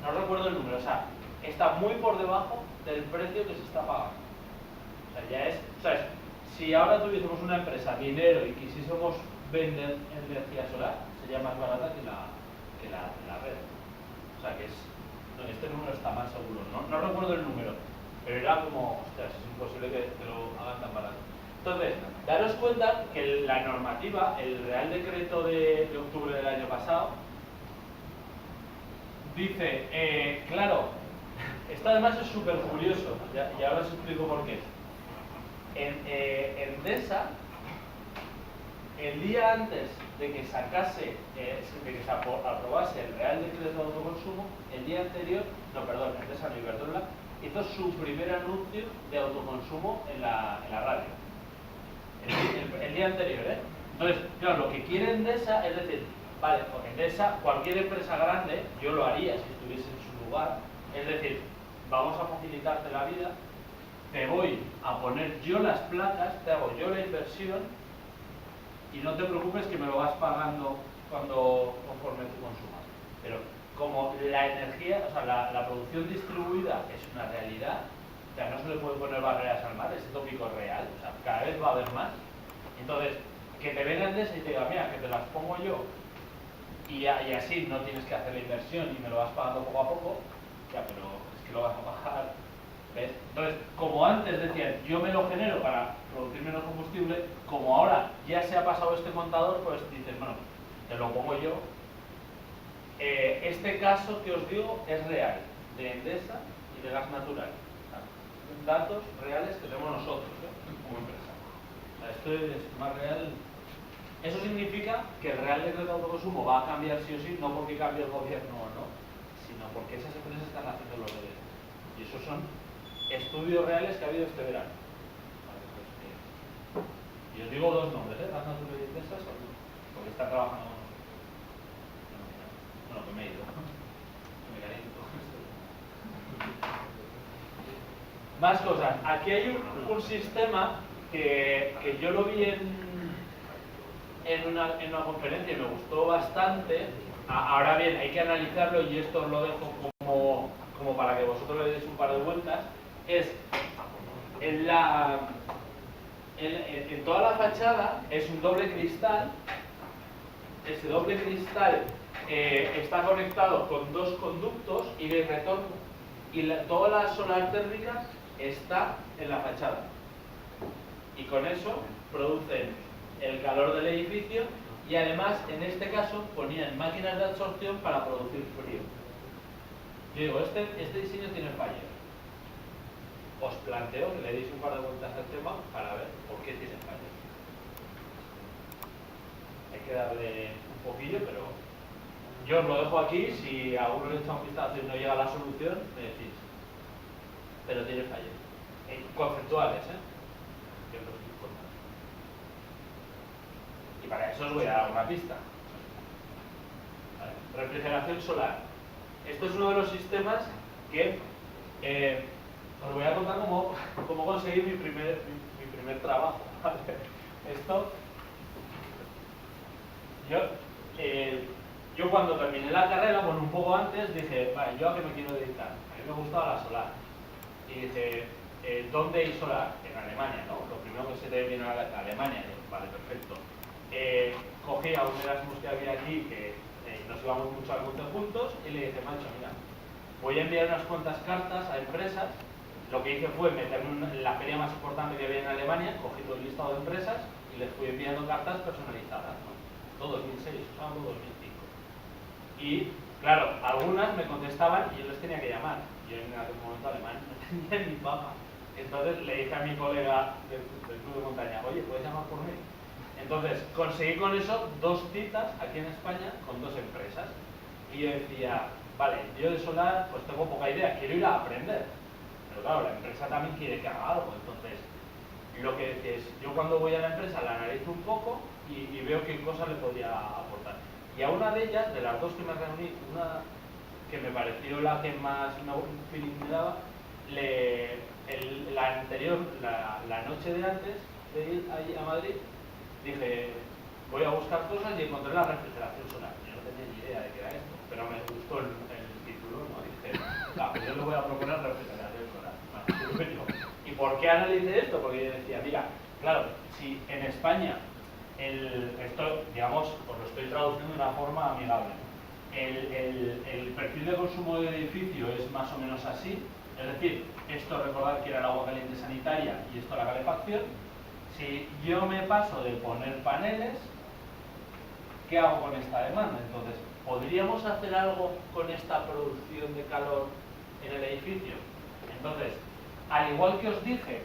no recuerdo el número, o sea, está muy por debajo del precio que se está pagando. O sea, ya es, o sea, si ahora tuviésemos una empresa, dinero y quisiésemos vender energía solar, sería más barata que la red. O sea, que es, no, este número está más seguro, no recuerdo el número, pero era como, ostras, es imposible que te lo hagan tan barato. Entonces, daros cuenta que la normativa, el Real Decreto de octubre del año pasado, dice, claro, Esto además es súper curioso, y ahora os explico por qué. En Endesa, el día antes de que sacase, de que se aprobase el Real Decreto de Autoconsumo, el día anterior, Endesa no, Iberdrola, hizo su primer anuncio de autoconsumo en la radio. El día anterior, ¿eh? Entonces, claro, lo que quiere Endesa es decir, vale, porque Endesa, cualquier empresa grande, yo lo haría si estuviese en su lugar, es decir, vamos a facilitarte la vida, te voy a poner yo las placas, te hago yo la inversión y no te preocupes que me lo vas pagando conforme tú consumas. Pero como la energía, o sea, la producción distribuida es una realidad, o sea, no se le puede poner barreras al mar, ese tópico es real, o sea, cada vez va a haber más. Entonces, que te venga Endesa y te diga, mira, que te las pongo yo y así no tienes que hacer la inversión y me lo vas pagando poco a poco, ya, pero es que lo vas a pagar, ¿ves? Entonces, como antes decían, yo me lo genero para producir menos combustible, como ahora ya se ha pasado este contador, pues dices, bueno, te lo pongo yo. Este caso que os digo es real, de Endesa y de gas natural. O sea, datos reales que tenemos nosotros, como empresa. O sea, esto es más real. Eso significa que el Real Decreto de Autoconsumo va a cambiar sí o sí, no porque cambie el gobierno o no, sino porque esas empresas están haciendo los deberes. Y esos son estudios reales que ha habido este verano. Vale, pues, y os digo dos nombres, Gas Natural y Endesa, porque está trabajando con nosotros. Bueno, que me he ido. Me caliento. Más cosas. Aquí hay un sistema que yo lo vi en una conferencia y me gustó bastante. Ahora bien, hay que analizarlo y esto os lo dejo como para que vosotros le deis un par de vueltas. Es en toda la fachada es un doble cristal. Ese doble cristal está conectado con dos conductos y de retorno y toda la solar térmica está en la fachada y con eso producen el calor del edificio y además en este caso ponían máquinas de absorción para producir frío. Yo digo, este diseño tiene fallos. Os planteo que le deis un par de vueltas al tema para ver por qué tiene fallos. Hay que darle un poquillo, pero yo os lo dejo aquí. Si a uno le echa un vistazo y no llega a la solución, me decís. Pero tiene fallos. Conceptuales, que es lo que importa. Y para eso os voy a dar una pista. ¿Vale? Refrigeración solar. Esto es uno de los sistemas que os voy a contar cómo conseguí mi primer trabajo. ¿Vale? Esto, yo cuando terminé la carrera, bueno, un poco antes, dije, vale, ¿yo a qué me quiero dedicar? A mí me gustaba la solar. Y dije, ¿dónde hay solar? En Alemania, ¿no? Lo primero que se te viene a Alemania. Digo, vale, perfecto. Cogí a un Erasmus que había aquí, que nos íbamos mucho al monte juntos, y le dije, macho, mira, voy a enviar unas cuantas cartas a empresas. Lo que hice fue meterme en la feria más importante que había en Alemania, cogí todo el listado de empresas y les fui enviando cartas personalizadas, ¿no? Todo 2006, o sea, 2005. Y, claro, algunas me contestaban y yo les tenía que llamar. Yo en aquel momento alemán no tenía ni papa. Entonces le dije a mi colega del club de montaña, oye, ¿puedes llamar por mí? Entonces conseguí con eso 2 citas aquí en España con 2 empresas. Y yo decía, vale, yo de solar pues tengo poca idea, quiero ir a aprender. Pero claro, la empresa también quiere que haga algo. Entonces, lo que decía es, yo cuando voy a la empresa la analizo un poco y veo qué cosas le podría aportar. Y a una de ellas, de las 2 que me reuní, una que me pareció la que más feeling me daba, la anterior, la noche de antes de ir allí a Madrid, dije, voy a buscar cosas y encontré la refrigeración solar. Yo no tenía ni idea de qué era esto, pero me gustó el título, ¿no? Dije, pues yo le voy a proponer refrigeración solar. Bueno, ¿y por qué analicé esto? Porque yo decía, mira, claro, si en España esto, digamos, os lo estoy traduciendo de una forma amigable. El perfil de consumo del edificio es más o menos así, es decir, esto recordad que era el agua caliente sanitaria y esto la calefacción. Si yo me paso de poner paneles, ¿qué hago con esta demanda? Entonces, ¿podríamos hacer algo con esta producción de calor en el edificio. Entonces, al igual que os dije,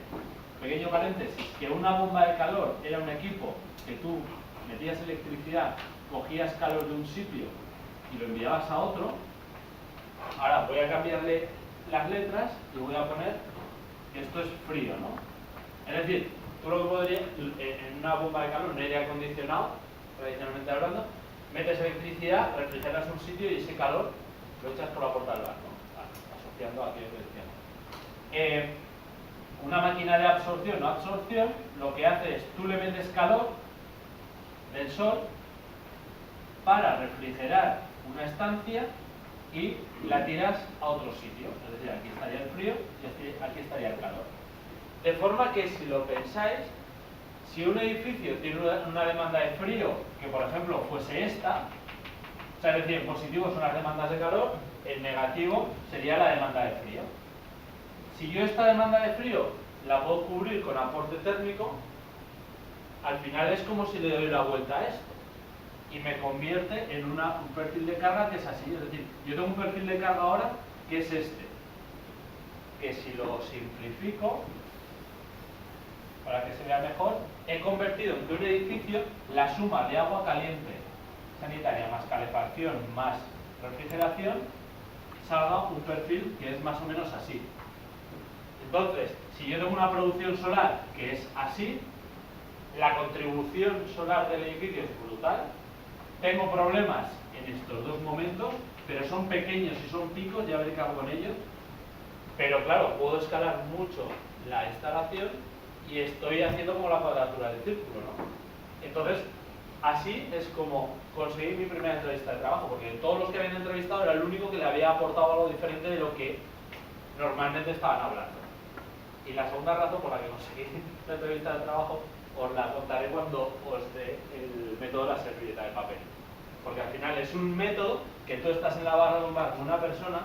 pequeño paréntesis, que una bomba de calor era un equipo que tú metías electricidad, cogías calor de un sitio y lo enviabas a otro, ahora voy a cambiarle las letras y voy a poner que esto es frío, ¿no? Es decir, tú lo que podrías, en una bomba de calor, un aire acondicionado, tradicionalmente hablando, metes electricidad, refrigeras un sitio y ese calor lo echas por la puerta del bar, ¿no? Asociando a aquello que decíamos. Una máquina de absorción o absorción lo que hace es tú le metes calor del sol para refrigerar una estancia y la tiras a otro sitio. Es decir, aquí estaría el frío y aquí estaría el calor. De forma que si lo pensáis, si un edificio tiene una demanda de frío, que por ejemplo fuese esta, o sea, es decir, en positivo son las demandas de calor, en negativo sería la demanda de frío. Si yo esta demanda de frío la puedo cubrir con aporte térmico, al final es como si le doy la vuelta a esto y me convierte en un perfil de carga que es así. Es decir, yo tengo un perfil de carga ahora que es este, que si lo simplifico para que se vea mejor, he convertido en que un edificio, la suma de agua caliente sanitaria más calefacción más refrigeración salga un perfil que es más o menos así. Entonces, si yo tengo una producción solar que es así, la contribución solar del edificio es brutal. Tengo problemas en estos dos momentos, pero son pequeños y son picos, ya veré qué hago con ellos. Pero claro, puedo escalar mucho la instalación y estoy haciendo como la cuadratura del círculo, ¿no? Entonces, así es como conseguí mi primera entrevista de trabajo, porque todos los que habían entrevistado era el único que le había aportado algo diferente de lo que normalmente estaban hablando. Y la segunda razón por la que conseguí la entrevista de trabajo os la contaré cuando os dé el método de la servilleta de papel. Porque al final es un método que tú estás en la barra de un bar con una persona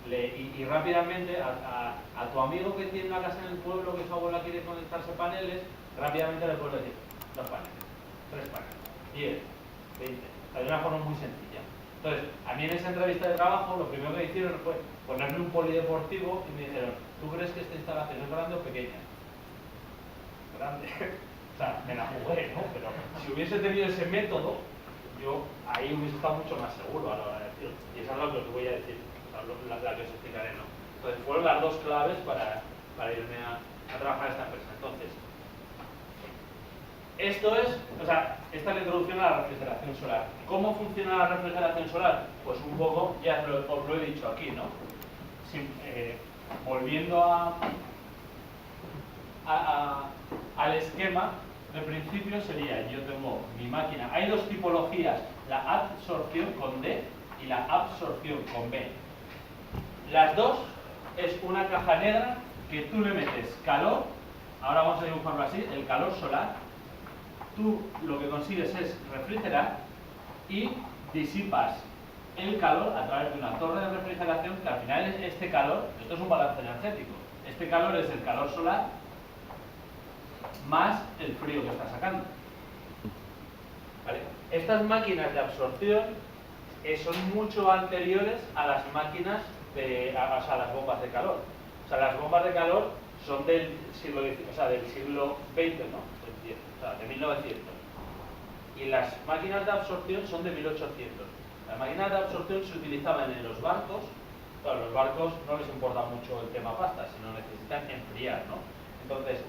y rápidamente a tu amigo que tiene una casa en el pueblo, que su abuela quiere conectarse paneles, rápidamente le puedes decir 2 paneles, 3 paneles, 10, 20, de una forma muy sencilla. Entonces, a mí en esa entrevista de trabajo lo primero que hicieron fue ponerme un polideportivo y me dijeron, ¿tú crees que esta instalación es grande o pequeña? Grande. O sea, me la jugué, ¿no? Pero si hubiese tenido ese método, yo ahí hubiese estado mucho más seguro a la hora de decirlo. Y esa es lo que os voy a decir, la que os explicaré, ¿no? Entonces, fueron las dos claves para irme a trabajar a esta empresa. Entonces, esto es, o sea, esta es la introducción a la refrigeración solar. ¿Cómo funciona la refrigeración solar? Pues un poco, ya os lo he dicho aquí, ¿no? Volviendo al esquema, de principio sería, yo tengo mi máquina, hay dos tipologías, la absorción con D y la absorción con B. Las dos es una caja negra que tú le metes calor, ahora vamos a dibujarlo así, el calor solar, tú lo que consigues es refrigerar y disipas el calor a través de una torre de refrigeración que al final es este calor, esto es un balance energético, este calor es el calor solar más el frío que está sacando. ¿Vale? Estas máquinas de absorción son mucho anteriores a las máquinas o sea, las bombas de calor. O sea, las bombas de calor son del siglo XX, o sea, del siglo XX, ¿no? O sea, de 1900. Y las máquinas de absorción son de 1800. Las máquinas de absorción se utilizaban en los barcos. Claro, los barcos no les importa mucho el tema pasta, sino necesitan enfriar, ¿no? Entonces,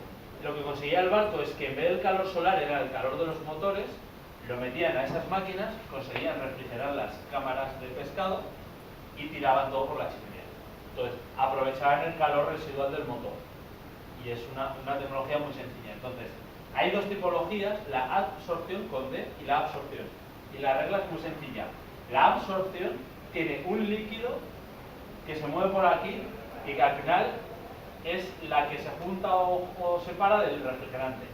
lo que conseguía el barco es que en vez del calor solar era el calor de los motores, lo metían a esas máquinas, conseguían refrigerar las cámaras de pescado y tiraban todo por la chimenea. Entonces, aprovechaban el calor residual del motor. Y es una tecnología muy sencilla. Entonces, hay dos tipologías, la absorción con D y la absorción. Y la regla es muy sencilla. La absorción tiene un líquido que se mueve por aquí y que al final es la que se junta o separa del refrigerante.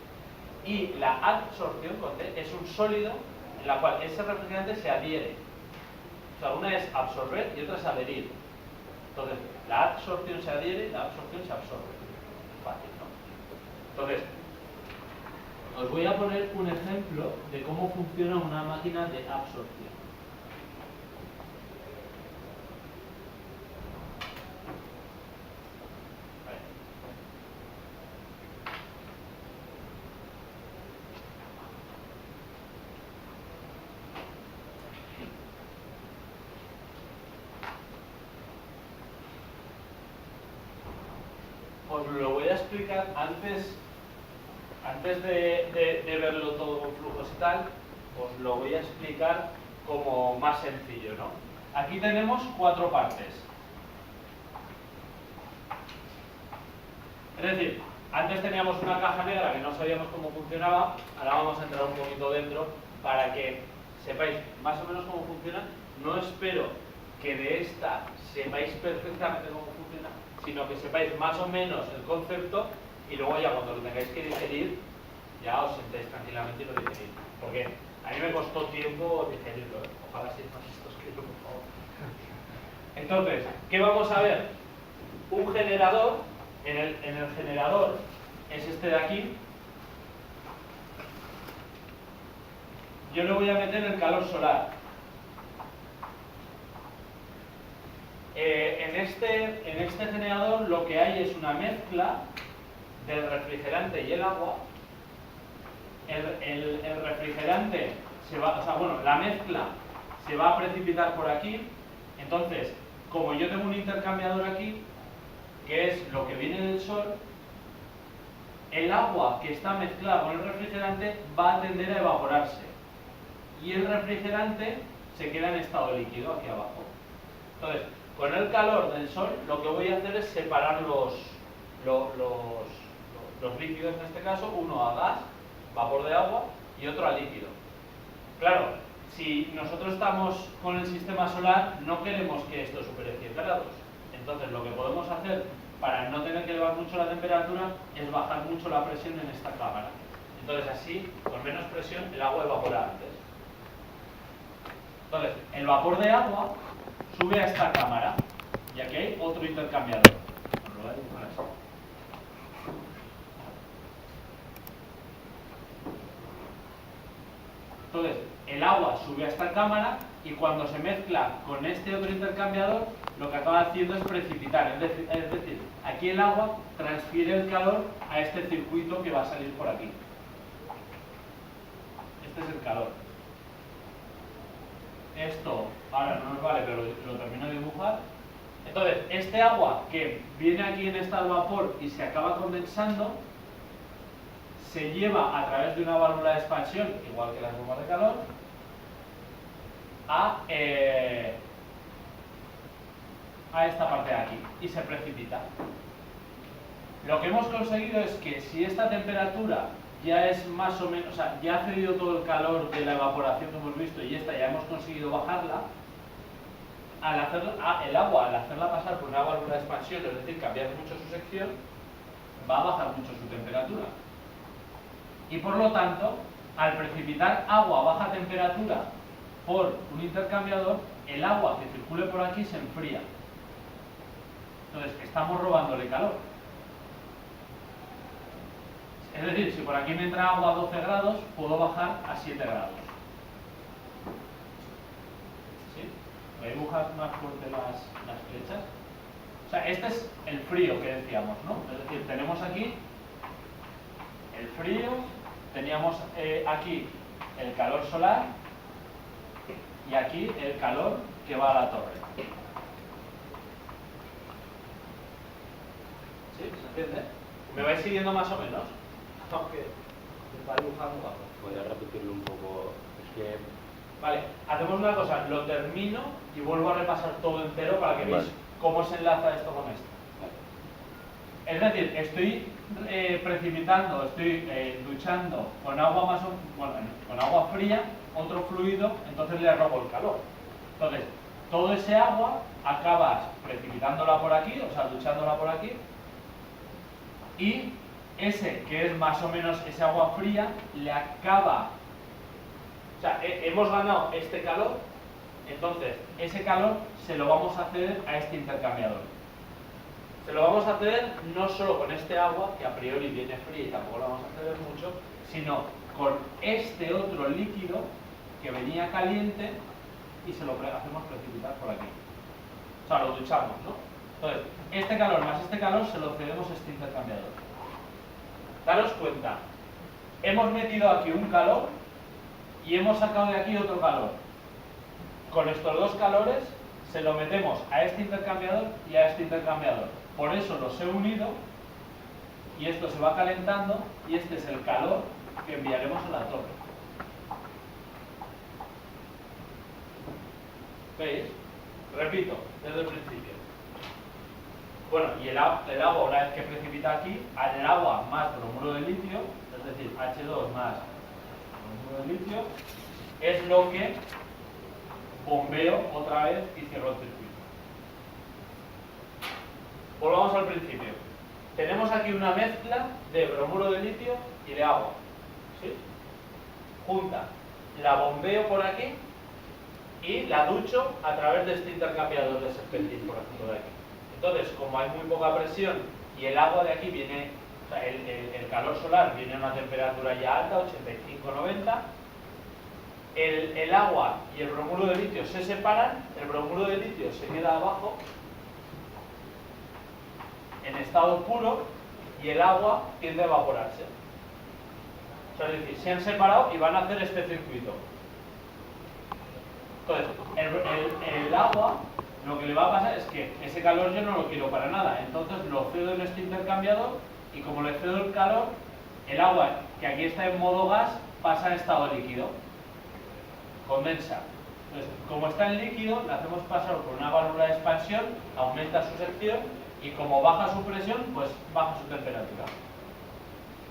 Y la absorción con D es un sólido en la cual ese refrigerante se adhiere. O sea, una es absorber y otra es adherir. Entonces, la absorción se adhiere y la absorción se absorbe. Es fácil, ¿no? Entonces, os voy a poner un ejemplo de cómo funciona una máquina de absorción. os lo voy a explicar antes de verlo todo con flujos y tal, os lo voy a explicar como más sencillo, ¿no? Aquí tenemos 4 partes. Es decir, antes teníamos una caja negra que no sabíamos cómo funcionaba, ahora vamos a entrar un poquito dentro para que sepáis más o menos cómo funciona. No espero que de esta sepáis perfectamente cómo funciona, sino que sepáis más o menos el concepto y luego ya cuando lo tengáis que digerir, ya os sentéis tranquilamente y lo digerís. Porque a mí me costó tiempo digerirlo, ¿eh? Ojalá seáis más listos que yo, por favor. Entonces, ¿qué vamos a ver? Un generador. En el generador es este de aquí. Yo le voy a meter el calor solar. En este generador lo que hay es una mezcla del refrigerante y el agua. El refrigerante se va, o sea, bueno, la mezcla se va a precipitar por aquí. Entonces, como yo tengo un intercambiador aquí, que es lo que viene del sol, el agua que está mezclada con el refrigerante va a tender a evaporarse y el refrigerante se queda en estado líquido aquí abajo. Entonces, con el calor del sol lo que voy a hacer es separar los líquidos, en este caso, uno a gas, vapor de agua, y otro a líquido. Claro, si nosotros estamos con el sistema solar, no queremos que esto supere 100 grados. Entonces, lo que podemos hacer para no tener que elevar mucho la temperatura es bajar mucho la presión en esta cámara. Entonces, así, con menos presión, el agua evapora antes. Entonces, el vapor de agua sube a esta cámara y aquí hay otro intercambiador. Entonces, el agua sube a esta cámara y cuando se mezcla con este otro intercambiador, lo que acaba haciendo es precipitar. Es decir, aquí el agua transfiere el calor a este circuito que va a salir por aquí. Este es el calor. Esto ahora no nos vale, pero lo termino de dibujar. Entonces, este agua que viene aquí en estado de vapor y se acaba condensando, se lleva a través de una válvula de expansión, igual que las bombas de calor, a esta parte de aquí y se precipita. Lo que hemos conseguido es que si esta temperatura ya es más o menos, o sea, ya ha cedido todo el calor de la evaporación que hemos visto y esta ya hemos conseguido bajarla, el agua al hacerla pasar por una válvula de expansión, es decir, cambiar mucho su sección, va a bajar mucho su temperatura. Y por lo tanto, al precipitar agua a baja temperatura por un intercambiador, el agua que circule por aquí se enfría. Entonces, estamos robándole calor. Es decir, si por aquí me entra agua a 12 grados, puedo bajar a 7 grados. ¿Sí? Voy a dibujar más fuerte las flechas. O sea, este es el frío que decíamos, ¿no? Es decir, tenemos aquí el frío, teníamos aquí el calor solar y aquí el calor que va a la torre. ¿Sí? ¿Se entiende? ¿Me vais siguiendo más o menos? Aunque se está dibujando algo. ¿Podrías repetirlo un poco? Es que... Vale, hacemos una cosa, lo termino y vuelvo a repasar todo entero para que veáis cómo se enlaza esto con esto. Es decir, estoy precipitando, estoy duchando con agua con agua fría, otro fluido, entonces le robo el calor. Entonces, todo ese agua acabas precipitándola por aquí, o sea, duchándola por aquí, y ese que es más o menos ese agua fría, le acaba... O sea, hemos ganado este calor, entonces ese calor se lo vamos a ceder a este intercambiador. Se lo vamos a ceder no solo con este agua, que a priori viene fría y tampoco la vamos a ceder mucho, sino con este otro líquido que venía caliente y se lo hacemos precipitar por aquí. O sea, lo duchamos, ¿no? Entonces, este calor más este calor se lo cedemos a este intercambiador. Daros cuenta, hemos metido aquí un calor y hemos sacado de aquí otro calor. Con estos dos calores se lo metemos a este intercambiador y a este intercambiador. Por eso los he unido y esto se va calentando y este es el calor que enviaremos a la torre. ¿Veis? Repito, desde el principio. Bueno, y el agua, una vez que precipita aquí, el agua más bromuro de litio, es decir, H2 más bromuro de litio, es lo que bombeo otra vez y cierro el circuito. Volvamos al principio. Tenemos aquí una mezcla de bromuro de litio y de agua. ¿Sí? Junta. La bombeo por aquí y la ducho a través de este intercambiador de serpentín, por ejemplo, de aquí. Entonces, como hay muy poca presión y el agua de aquí viene, o sea, el calor solar viene a una temperatura ya alta, 85-90, el agua y el bromuro de litio se separan, el bromuro de litio se queda abajo en estado puro y el agua tiende a evaporarse. O sea, es decir, se han separado y van a hacer este circuito. Entonces, el agua, lo que le va a pasar es que ese calor yo no lo quiero para nada. Entonces lo cedo en este intercambiador y como le cedo el calor, el agua, que aquí está en modo gas, pasa en estado líquido. Condensa. Entonces, como está en líquido, le hacemos pasar por una válvula de expansión, aumenta su sección y como baja su presión, pues baja su temperatura.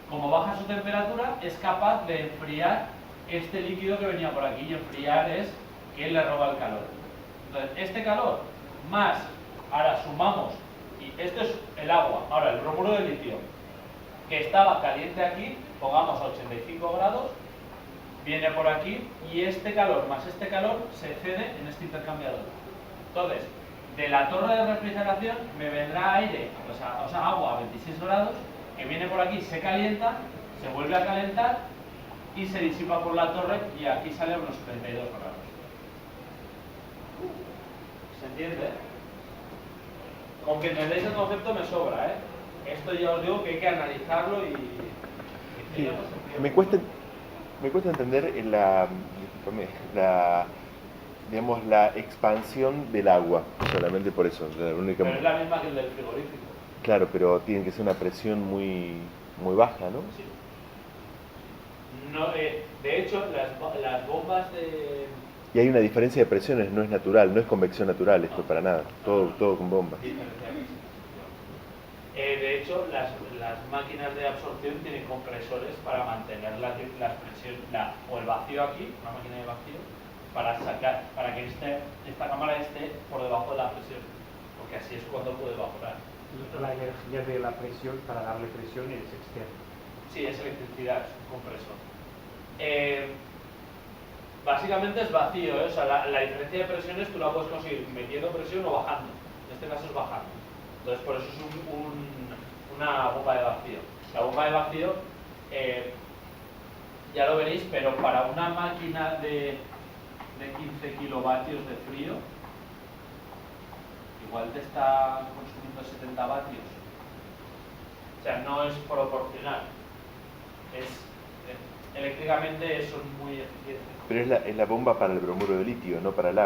Como baja su temperatura, es capaz de enfriar este líquido que venía por aquí. Y enfriar es que le roba el calor. Entonces, este calor más, ahora sumamos, y esto es el agua, ahora el bromuro de litio, que estaba caliente aquí, pongamos a 85 grados, viene por aquí y este calor más este calor se cede en este intercambiador. Entonces, de la torre de refrigeración me vendrá aire, o sea, agua a 26 grados, que viene por aquí, se calienta, se vuelve a calentar y se disipa por la torre y aquí sale a unos 32 grados. ¿Se entiende? Con que entendéis el concepto me sobra, ¿eh? Esto ya os digo que hay que analizarlo y Sí, me cuesta entender digamos, la expansión del agua, solamente por eso. La única... Pero es la misma que el del frigorífico. Claro, pero tiene que ser una presión muy baja, ¿no? Sí. No, de hecho, las bombas de... Y hay una diferencia de presiones, no es natural, no es convección natural esto para nada, todo con bombas. De hecho, las máquinas de absorción tienen compresores para mantener la presión, o el vacío aquí, una máquina de vacío, para que esta cámara esté por debajo de la presión, porque así es cuando puede evaporar. La energía de la presión para darle presión es externa. Sí, es electricidad, es un compresor. Básicamente es vacío, ¿eh? O sea, la diferencia de presiones tú la puedes conseguir metiendo presión o bajando. En este caso es bajando. Entonces por eso es una bomba de vacío. La bomba de vacío, ya lo veréis, pero para una máquina de 15 kilovatios de frío, igual te está consumiendo 70 vatios. O sea, no es proporcional. Eléctricamente son muy eficientes. Pero es la bomba para el bromuro de litio, no para el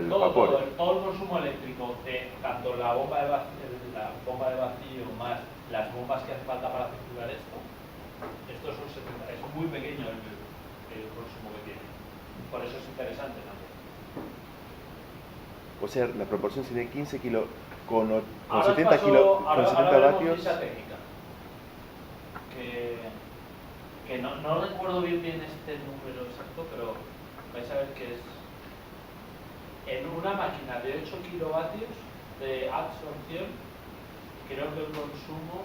vapor. Todo el consumo eléctrico de tanto la bomba de vacío más las bombas que hace falta para circular esto son 70, es muy pequeño el consumo que tiene. Por eso es interesante también. O sea, la proporción sería 15 kilos con Ahora 70 ahora 70 veremos vatios. física técnica. Que no recuerdo bien este número exacto, pero vais a ver que es en una máquina de 8 kilovatios de absorción, creo que el consumo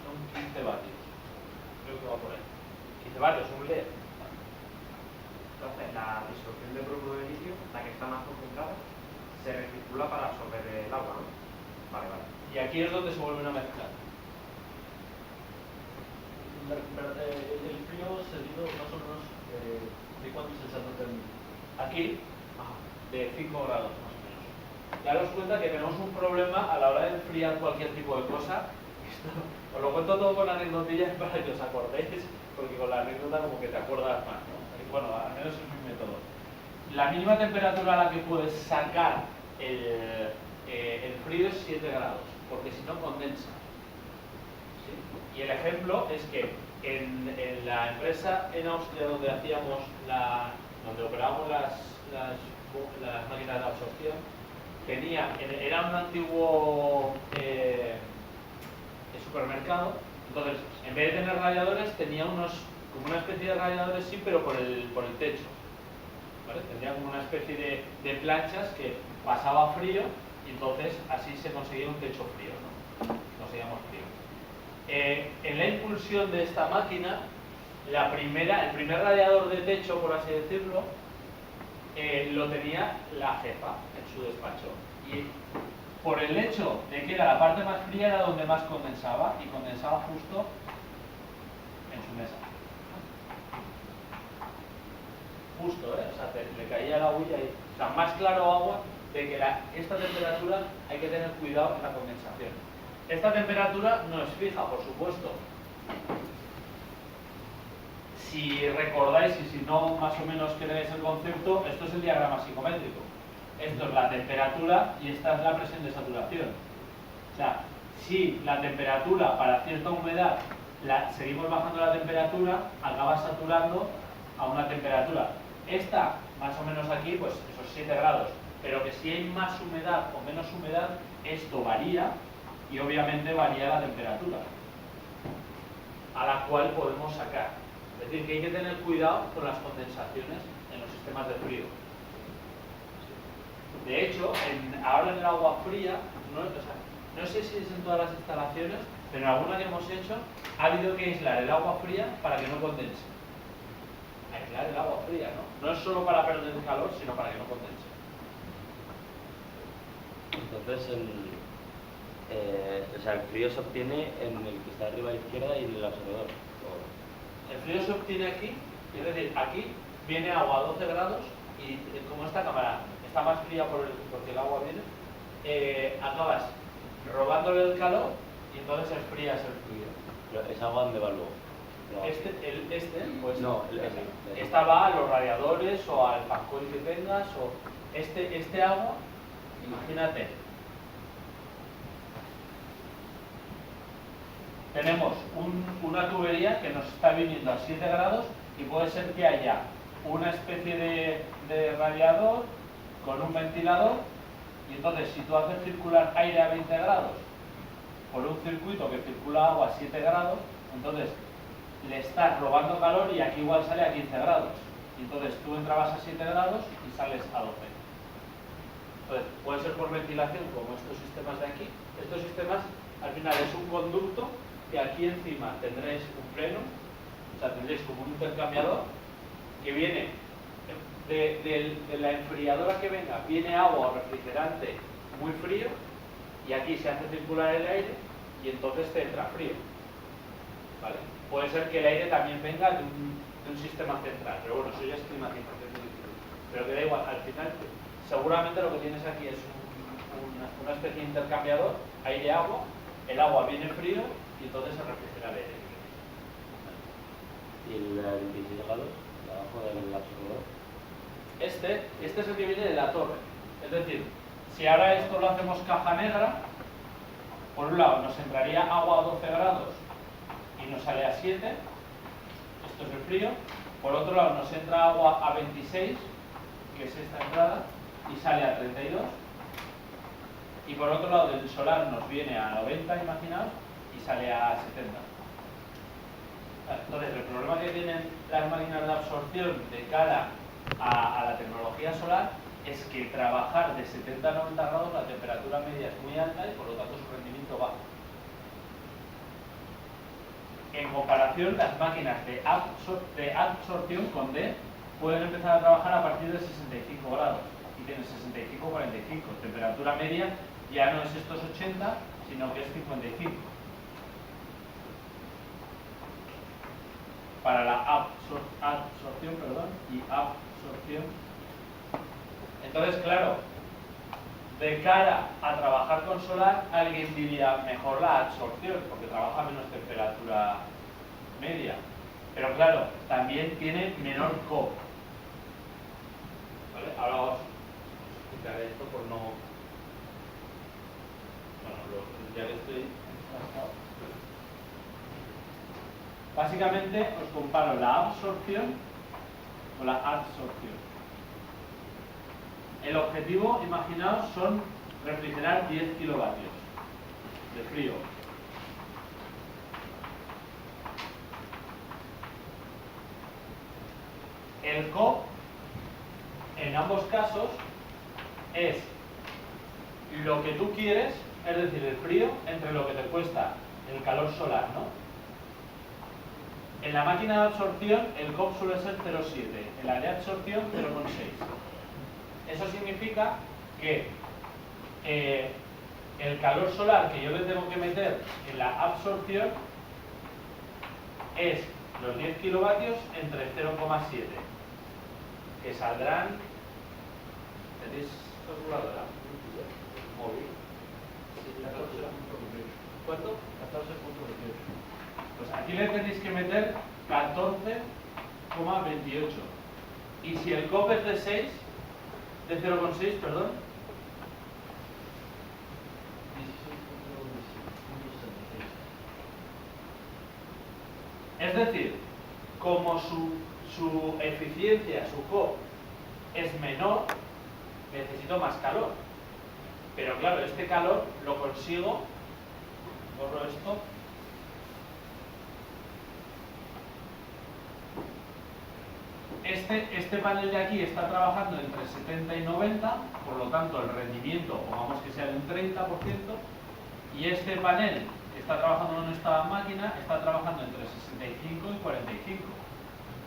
son 15 vatios. Creo que va por ahí. 15 vatios, un LED. Entonces, la disolución de bromuro de litio, la que está más concentrada, se recircula para absorber el agua, ¿no? Vale, vale. Y aquí es donde se vuelve una mezcla. El frío seguido más o menos de cuánto es el salto térmico. Aquí, de 5 grados más o menos. Daros cuenta que tenemos un problema a la hora de enfriar cualquier tipo de cosa. Os lo cuento todo con anecdotillas para que os acordéis, porque con la anécdota como que te acuerdas más, ¿no? Bueno, al menos es mi método. La mínima temperatura a la que puedes sacar el frío es 7 grados, porque si no condensa. Y el ejemplo es que en la empresa en Austria donde donde operábamos las máquinas de absorción, era un antiguo supermercado. Entonces, en vez de tener radiadores, tenía como una especie de radiadores, sí, pero por el techo. ¿Vale? Tendría como una especie de planchas que pasaba frío y entonces así se conseguía un techo frío, ¿no? Conseguíamos frío. En la impulsión de esta máquina, el primer radiador de techo, por así decirlo, lo tenía la jefa en su despacho. Y por el hecho de que era la parte más fría, era donde más condensaba, y condensaba justo en su mesa. Justo, ¿eh? O sea, le caía la huella ahí. O sea, más claro agua de que esta temperatura hay que tener cuidado en la condensación. Esta temperatura no es fija, por supuesto. Si recordáis, y si no más o menos queréis el concepto, esto es el diagrama psicométrico. Esto es la temperatura y esta es la presión de saturación. O sea, si la temperatura para cierta humedad seguimos bajando la temperatura, acaba saturando a una temperatura. Esta, más o menos aquí, pues esos 7 grados. Pero que si hay más humedad o menos humedad, esto varía y obviamente varía la temperatura a la cual podemos sacar. Es decir, que hay que tener cuidado con las condensaciones en los sistemas de frío. De hecho, ahora en el agua fría, no sé si es en todas las instalaciones, pero en alguna que hemos hecho, ha habido que aislar el agua fría para que no condense. Aislar el agua fría, ¿no? No es solo para perder el calor, sino para que no condense. Entonces, el frío se obtiene en el que está arriba a la izquierda y en el absorbedor. El frío se obtiene aquí, es decir, aquí viene agua a 12 grados y como esta cámara está más fría porque el agua viene, acabas robándole el calor y entonces enfrías el fluido. Pero ¿esa agua dónde va luego? No. Pues no, esta va a los radiadores o al fancoil que tengas o este agua, imagínate. Tenemos una tubería que nos está viniendo a 7 grados y puede ser que haya una especie de radiador con un ventilador y entonces si tú haces circular aire a 20 grados por un circuito que circula agua a 7 grados, entonces le estás robando calor y aquí igual sale a 15 grados. Y entonces tú entrabas a 7 grados y sales a 12. Entonces puede ser por ventilación como estos sistemas de aquí. Estos sistemas al final es un conducto que aquí encima tendréis un freno, o sea, tendréis como un intercambiador que viene de la enfriadora que venga, viene agua o refrigerante muy frío y aquí se hace circular el aire y entonces te entra frío. ¿Vale? Puede ser que el aire también venga de un sistema central, pero bueno, eso ya es climatización muy difícil. Pero que da igual, al final seguramente lo que tienes aquí es una especie de intercambiador, aire-agua, el agua viene frío y entonces se refrigera el aire. ¿Y el 26 grados, abajo del absorbedor? Este es el que viene de la torre. Es decir, si ahora esto lo hacemos caja negra, por un lado nos entraría agua a 12 grados y nos sale a 7, esto es el frío. Por otro lado nos entra agua a 26, que es esta entrada, y sale a 32. Y por otro lado del solar nos viene a 90, imaginaos, y sale a 70. Entonces el problema que tienen las máquinas de absorción de cara a la tecnología solar es que trabajar de 70 a 90 grados la temperatura media es muy alta y por lo tanto su rendimiento baja. En comparación, las máquinas de absorción con D pueden empezar a trabajar a partir de 65 grados y tienen 65-45. Temperatura media ya no es estos 80, sino que es 55. Para la absorción y absorción. Entonces, claro, de cara a trabajar con solar, alguien diría mejor la absorción, porque trabaja a menos temperatura media. Pero claro, también tiene menor CO. ¿Vale? Ahora os explicaré esto por no... Bueno, ya que estoy enfrascado. Básicamente os comparo la absorción con la adsorción. El objetivo, imaginaos, son refrigerar 10 kilovatios de frío. El COP, en ambos casos, es lo que tú quieres, es decir, el frío, entre lo que te cuesta el calor solar, ¿no? En la máquina de absorción, el COP suele ser 0,7, en la de absorción 0,6. Eso significa que el calor solar que yo le tengo que meter en la absorción es los 10 kilovatios entre 0,7, que saldrán... ¿Tenéis calculadora? Móvil. ¿Cuánto? 14.28. Pues aquí le tenéis que meter 14,28. Y si el COP es de 6, de 0,6, perdón, 16.66. es decir, como su eficiencia, su COP, es menor, necesito más calor. Pero claro, este calor lo consigo, borro esto, este panel de aquí está trabajando entre 70 y 90, por lo tanto el rendimiento, pongamos que sea de un 30%, y este panel que está trabajando en esta máquina está trabajando entre 65 y 45.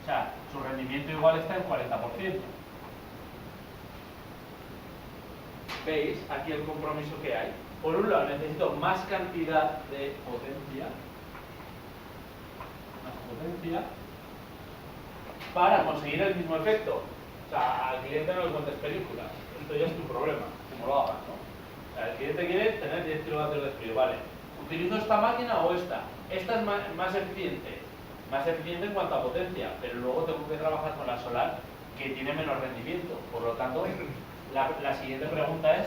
O sea, su rendimiento igual está en 40%. ¿Veis aquí el compromiso que hay? Por un lado necesito más cantidad de potencia, para conseguir el mismo efecto. O sea, al cliente no le cuentes películas, esto ya es tu problema, como lo hagas, ¿no? O sea, el cliente quiere tener 10 kilovatios de frío, vale. ¿Utilizo esta máquina o esta? Esta es más eficiente en cuanto a potencia, pero luego tengo que trabajar con la solar que tiene menos rendimiento. Por lo tanto, la siguiente pregunta es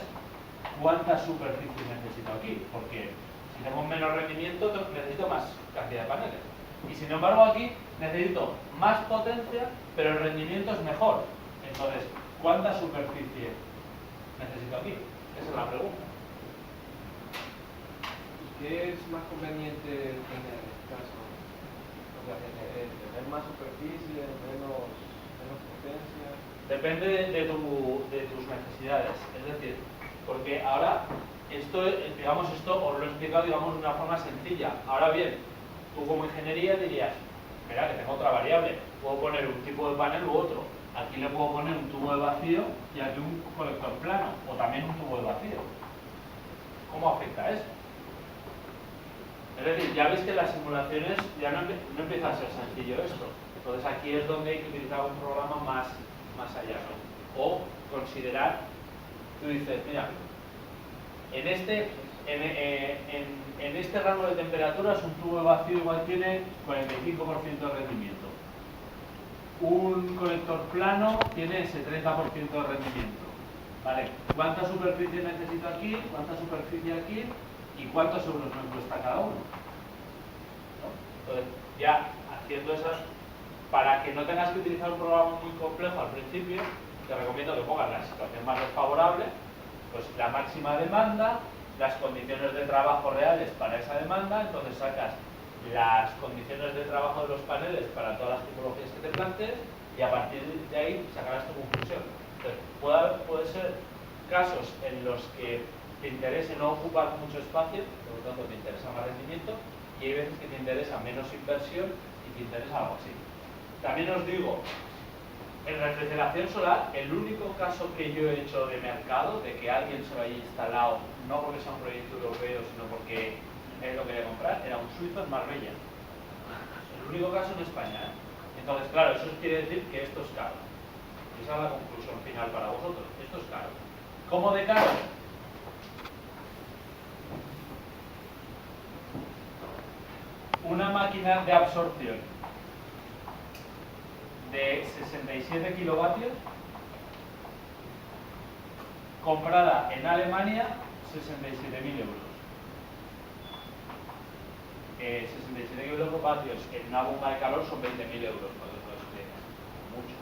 ¿cuánta superficie necesito aquí? Porque si tengo menos rendimiento necesito más cantidad de paneles. Y sin embargo aquí necesito más potencia, pero el rendimiento es mejor. Entonces, ¿cuánta superficie necesito aquí? Esa es la pregunta. ¿Qué es más conveniente en este caso? O sea, ¿tener más superficie, menos potencia? Depende de tus necesidades. Es decir, porque ahora esto os lo he explicado de una forma sencilla. Ahora bien, tú como ingeniería dirías, mira que tengo otra variable, puedo poner un tipo de panel u otro. Aquí le puedo poner un tubo de vacío y aquí un colector plano, o también un tubo de vacío. ¿Cómo afecta eso? Es decir, ya veis que en las simulaciones ya no empieza a ser sencillo esto. Entonces aquí es donde hay que utilizar un programa más allá, ¿no? O considerar, tú dices, mira, en este rango de temperaturas un tubo de vacío igual tiene 45% de rendimiento. Un colector plano tiene ese 30% de rendimiento. ¿Vale? ¿Cuánta superficie necesito aquí? ¿Cuánta superficie aquí? ¿Y cuántos euros me cuesta cada uno? ¿No? Entonces, ya haciendo esas, para que no tengas que utilizar un programa muy complejo al principio, te recomiendo que pongas la situación más desfavorable, pues la máxima demanda, las condiciones de trabajo reales para esa demanda, entonces sacas las condiciones de trabajo de los paneles para todas las tipologías que te plantees y a partir de ahí sacarás tu conclusión. Entonces, puede ser casos en los que te interese no ocupar mucho espacio, por lo tanto te interesa más rendimiento, y hay veces que te interesa menos inversión y te interesa algo así. También os digo, en refrigeración solar, el único caso que yo he hecho de mercado, de que alguien se lo haya instalado, no porque sea un proyecto europeo, sino porque él lo quería comprar, era un suizo en Marbella. El único caso en España, ¿eh? Entonces, claro, eso quiere decir que esto es caro. Y esa es la conclusión final para vosotros. Esto es caro. ¿Cómo de caro? Una máquina de absorción de 67 kilovatios comprada en Alemania 67.000 euros. 67 kilovatios en una bomba de calor son 20.000 euros, para que os lo mucho.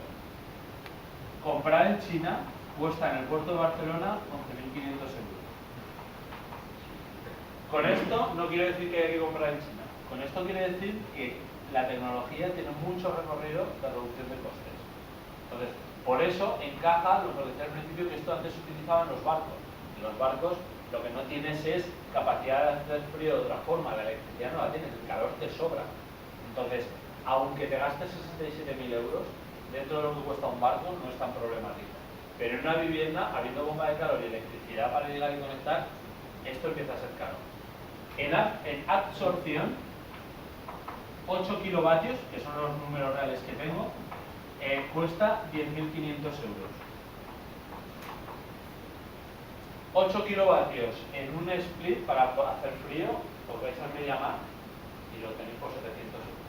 Comprar en China cuesta en el puerto de Barcelona 11.500 euros. Con esto no quiero decir que hay que comprar en China. Con esto quiere decir que la tecnología tiene mucho recorrido de reducción de costes. Entonces, por eso encaja lo que decía al principio, que esto antes se utilizaba en los barcos. En los barcos lo que no tienes es capacidad de hacer frío de otra forma, la electricidad no la tienes, el calor te sobra. Entonces, aunque te gastes 67.000 euros, dentro de lo que cuesta un barco no es tan problemático. Pero en una vivienda, habiendo bomba de calor y electricidad para llegar y conectar, esto empieza a ser caro. En absorción, 8 kilovatios, que son los números reales que tengo, cuesta 10.500 euros. 8 kilovatios en un split para hacer frío, os vais al MediaMarkt y lo tenéis por 700 euros.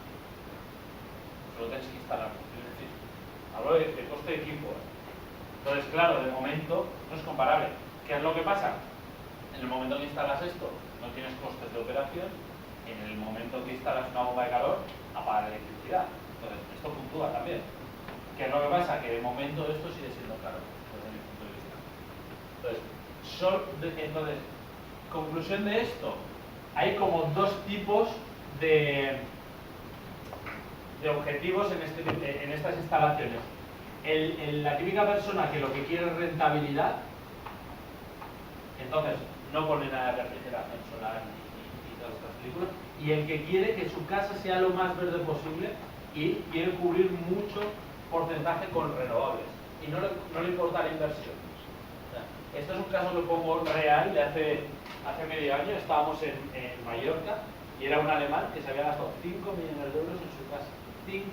Solo tenéis que instalar. Es decir, hablo de coste de equipo. Entonces, claro, de momento no es comparable. ¿Qué es lo que pasa? En el momento que instalas esto, no tienes costes de operación. En el momento que instalas una bomba de calor, apaga la electricidad. Entonces, esto puntúa también. ¿Qué es lo que pasa? Que de momento esto sigue siendo caro, desde mi punto de vista. Entonces, conclusión de esto, hay como dos tipos de objetivos en estas instalaciones. La típica persona que lo que quiere es rentabilidad, entonces no pone nada de refrigeración solar y todas estas películas, y el que quiere que su casa sea lo más verde posible y quiere cubrir mucho porcentaje con renovables y no le importa la inversión. Esto es un caso que pongo real de hace medio año. Estábamos en Mallorca y era un alemán que se había gastado 5 millones de euros en su casa. 5.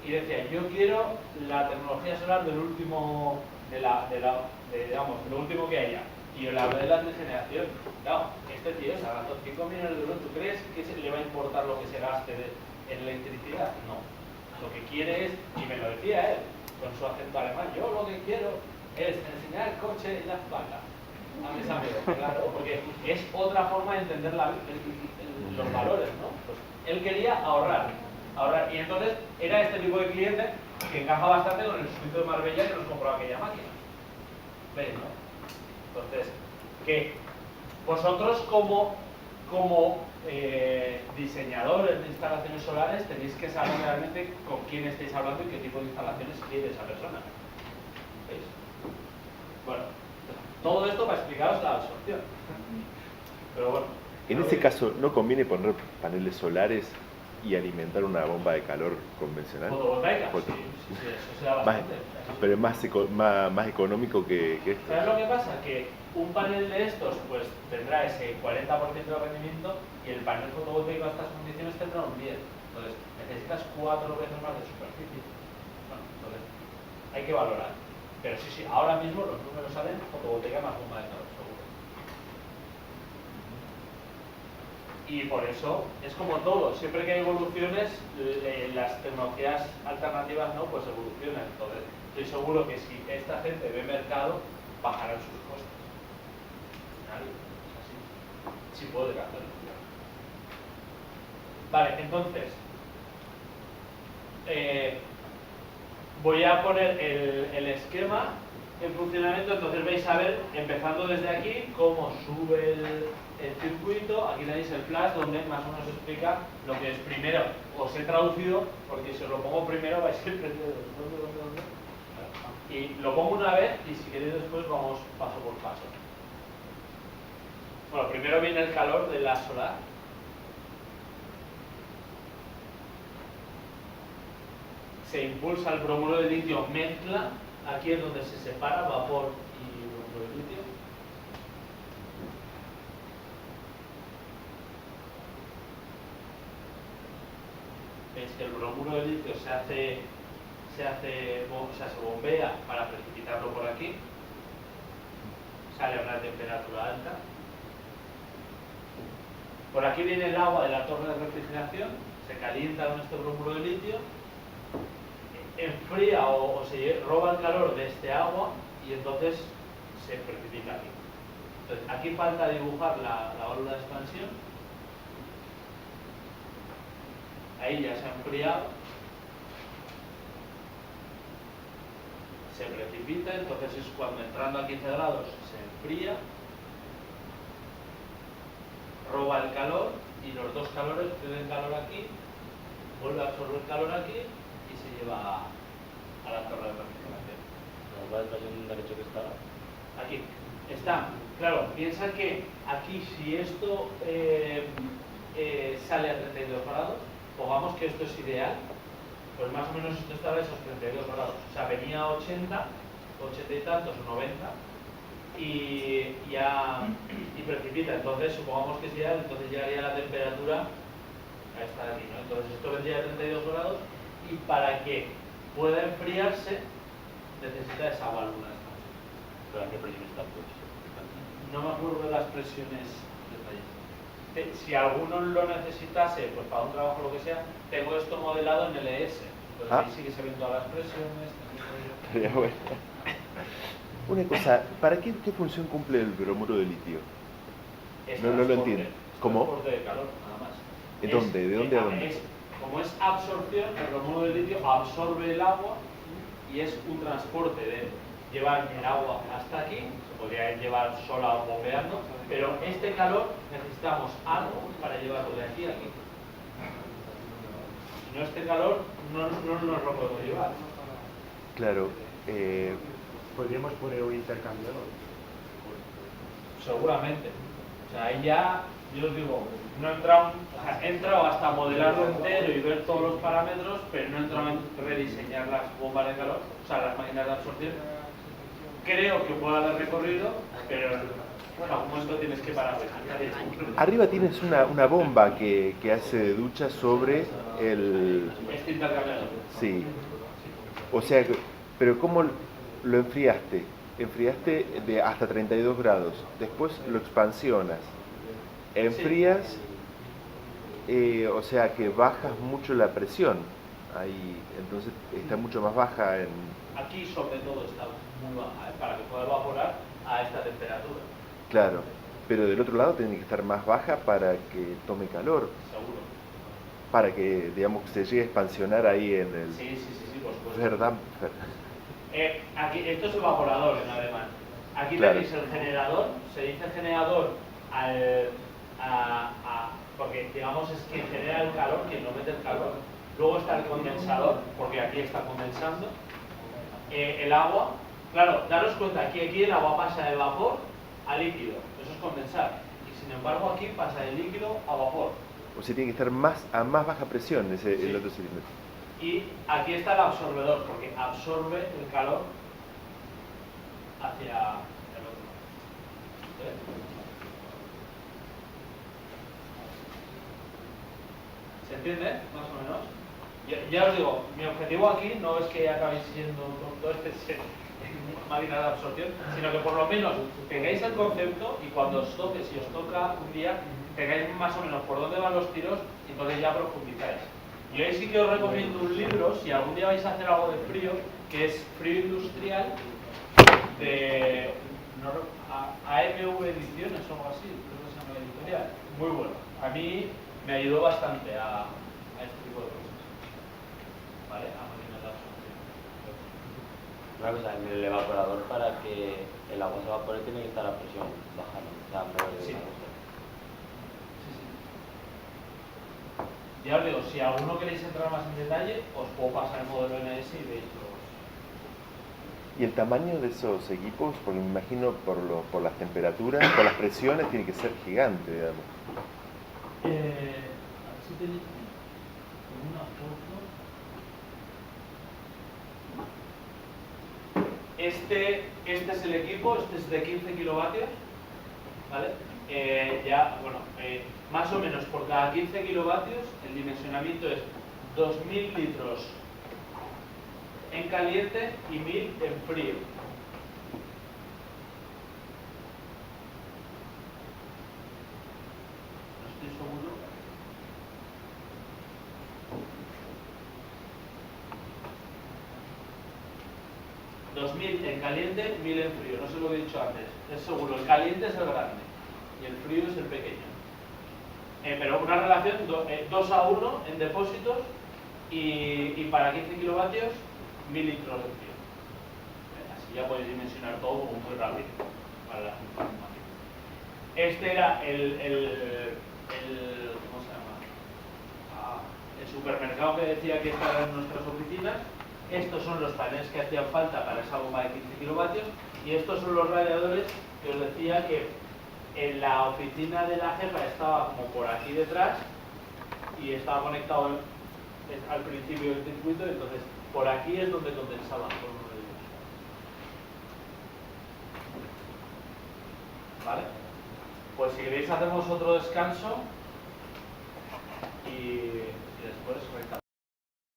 Y decía, yo quiero la tecnología solar del último, digamos, lo último que haya. Y yo le hablé de la generación. Claro, este tío se ha gastado 5 millones de euros. ¿Tú crees que le va a importar lo que se gaste en electricidad? No. Lo que quiere es, y me lo decía él, con su acento alemán, yo lo que quiero es enseñar el coche y la espalda a mis amigos, claro, porque es otra forma de entender los valores, ¿no? Pues él quería ahorrar, y entonces era este tipo de cliente que encaja bastante con el suizo de Marbella que nos compró aquella máquina. ¿Veis, no? Entonces, que vosotros como diseñadores de instalaciones solares tenéis que saber realmente con quién estáis hablando y qué tipo de instalaciones quiere esa persona. ¿Veis? Bueno, todo esto para explicaros la absorción. Pero bueno. En ese caso, ¿no conviene poner paneles solares y alimentar una bomba de calor convencional? Fotovoltaica, sí, eso se da bastante. Pero es más económico que esto. ¿Sabes lo que pasa? Que un panel de estos pues tendrá ese 40% de rendimiento y el panel fotovoltaico a estas condiciones tendrá un 10. Entonces necesitas 4 veces más de superficie. Bueno, entonces hay que valorar. Pero sí, ahora mismo los números salen fotovoltaica más bomba de calor, seguro. Y por eso es como todo, siempre que hay evoluciones, las tecnologías alternativas no, pues evolucionan. Entonces estoy seguro que si esta gente ve mercado, bajarán sus costes. Es así. Sí puede hacerlo. Vale, entonces voy a poner el esquema en funcionamiento. Entonces vais a ver, empezando desde aquí, cómo sube el circuito. Aquí tenéis el flash donde más o menos explica lo que es primero. Os he traducido, porque si os lo pongo primero vais a ir perdiendo dónde. Y lo pongo una vez y si queréis después vamos paso por paso. Bueno, primero viene el calor de la solar. Se impulsa el bromuro de litio, mezcla, aquí es donde se separa vapor y bromuro de litio. Veis que el bromuro de litio se bombea para precipitarlo por aquí, sale a una temperatura alta. Por aquí viene el agua de la torre de refrigeración, se calienta con este bromuro de litio, enfría o se roba el calor de este agua y entonces se precipita aquí. Entonces, aquí falta dibujar la válvula de expansión. ahí ya se ha enfriado, se precipita, entonces es cuando entrando a 15 grados se enfría, roba el calor y los dos calores ceden calor aquí, vuelve a absorber calor aquí y se lleva a la torre de refrigeración. ¿Cuál es el derecho que está? Aquí está, claro, piensa que aquí si esto sale a 32 grados, pongamos que esto es ideal, pues más o menos esto estaba a esos 32 grados. O sea, venía a 80 y tantos o 90 y precipita. Entonces, supongamos que es ideal, entonces llegaría la temperatura a esta de aquí, ¿no? Entonces esto vendría a 32 grados y para que pueda enfriarse necesita esa válvula. ¿Pero a qué presión está? Pues, No me acuerdo de las presiones detalles. Si alguno lo necesitase, pues para un trabajo o lo que sea, tengo esto modelado en LS. Pues ahí sí que se ven todas las presiones. Estaría bueno. Una cosa, ¿para qué función cumple el bromuro de litio? No lo entiendo. ¿Cómo? Transporte de calor, nada más. ¿De dónde? ¿De dónde a dónde? Como es absorción, el bromuro de litio absorbe el agua y es un transporte de llevar el agua hasta aquí, se podría llevar sola o bombeando, pero este calor necesitamos algo para llevarlo de aquí a aquí. Si no, este calor no nos lo podemos llevar. Claro. Podríamos poner un intercambiador. Seguramente. O sea, ahí ya, yo os digo, no he entrado, he entrado hasta modelarlo entero y ver todos los parámetros, pero no he entrado en rediseñar las bombas de calor, o sea, las máquinas de absorción. Creo que puede haber recorrido, pero en algún momento tienes que parar. Arriba tienes una bomba que hace de ducha sobre el... Este intercambiador. Sí. O sea, pero ¿cómo lo enfriaste? Enfriaste de hasta 32 grados. Después lo expansionas. Enfrías, o sea que bajas mucho la presión. Ahí, entonces está mucho más baja en... Aquí sobre todo está muy baja, para que pueda evaporar a esta temperatura. Claro, pero del otro lado tiene que estar más baja para que tome calor. Seguro. Para que, digamos, se llegue a expansionar ahí en el... Sí, por supuesto. Verdamper. Aquí, esto es evaporador en alemán. Aquí Claro. tenéis el generador, se dice generador porque digamos es quien genera el calor, quien no mete el calor. Luego está el condensador, porque aquí está condensando. El agua, claro, daros cuenta, aquí el agua pasa de vapor a líquido, eso es condensar. Y sin embargo aquí pasa de líquido a vapor. O sea, tiene que estar a más baja presión el otro cilindro. Y aquí está el absorbedor, porque absorbe el calor hacia el otro. ¿Se entiende? Más o menos. Ya os digo, mi objetivo aquí no es que acabéis siendo todo este máquina de absorción, sino que por lo menos tengáis el concepto y cuando os toque, si os toca un día, tengáis más o menos por dónde van los tiros y entonces ya profundizáis. Y ahí sí que os recomiendo un libro, si algún día vais a hacer algo de frío, que es Frío Industrial, de AMV Ediciones o algo así, creo que se llama la editorial. Muy bueno. A mí me ayudó bastante a este tipo de cosas. ¿Vale? A máquinas de absorción. Una cosa, en el evaporador para que el agua se evapore tiene que estar a presión baja, ¿no? O sea, mover Sí. la cosa. Ya os digo, si alguno queréis entrar más en detalle, os puedo pasar el modelo NS y veis los... ¿Y el tamaño de esos equipos? Porque me imagino por las temperaturas, por las presiones, tiene que ser gigante, digamos. A ver si tenéis una foto. Este es el equipo, este es de 15 kilovatios, ¿vale? Más o menos por cada 15 kilovatios el dimensionamiento es 2000 litros en caliente y 1000 en frío. No estoy seguro. En caliente, 1000 en frío, no sé lo que he dicho antes, es seguro, el caliente es el grande y el frío es el pequeño. pero una relación 2:1 en depósitos y para 15 kilovatios 1000 litros de frío. Así ya podéis dimensionar todo como muy rápido para las informáticas. Este era ¿cómo se llama? El supermercado que decía que estaban en nuestras oficinas. Estos son los paneles que hacían falta para esa bomba de 15 kilovatios y estos son los radiadores que os decía que en la oficina de la jefa estaba como por aquí detrás y estaba conectado al principio del circuito, entonces por aquí es donde condensaban por uno de ellos. ¿Vale? Pues si queréis hacemos otro descanso y después recapitulamos.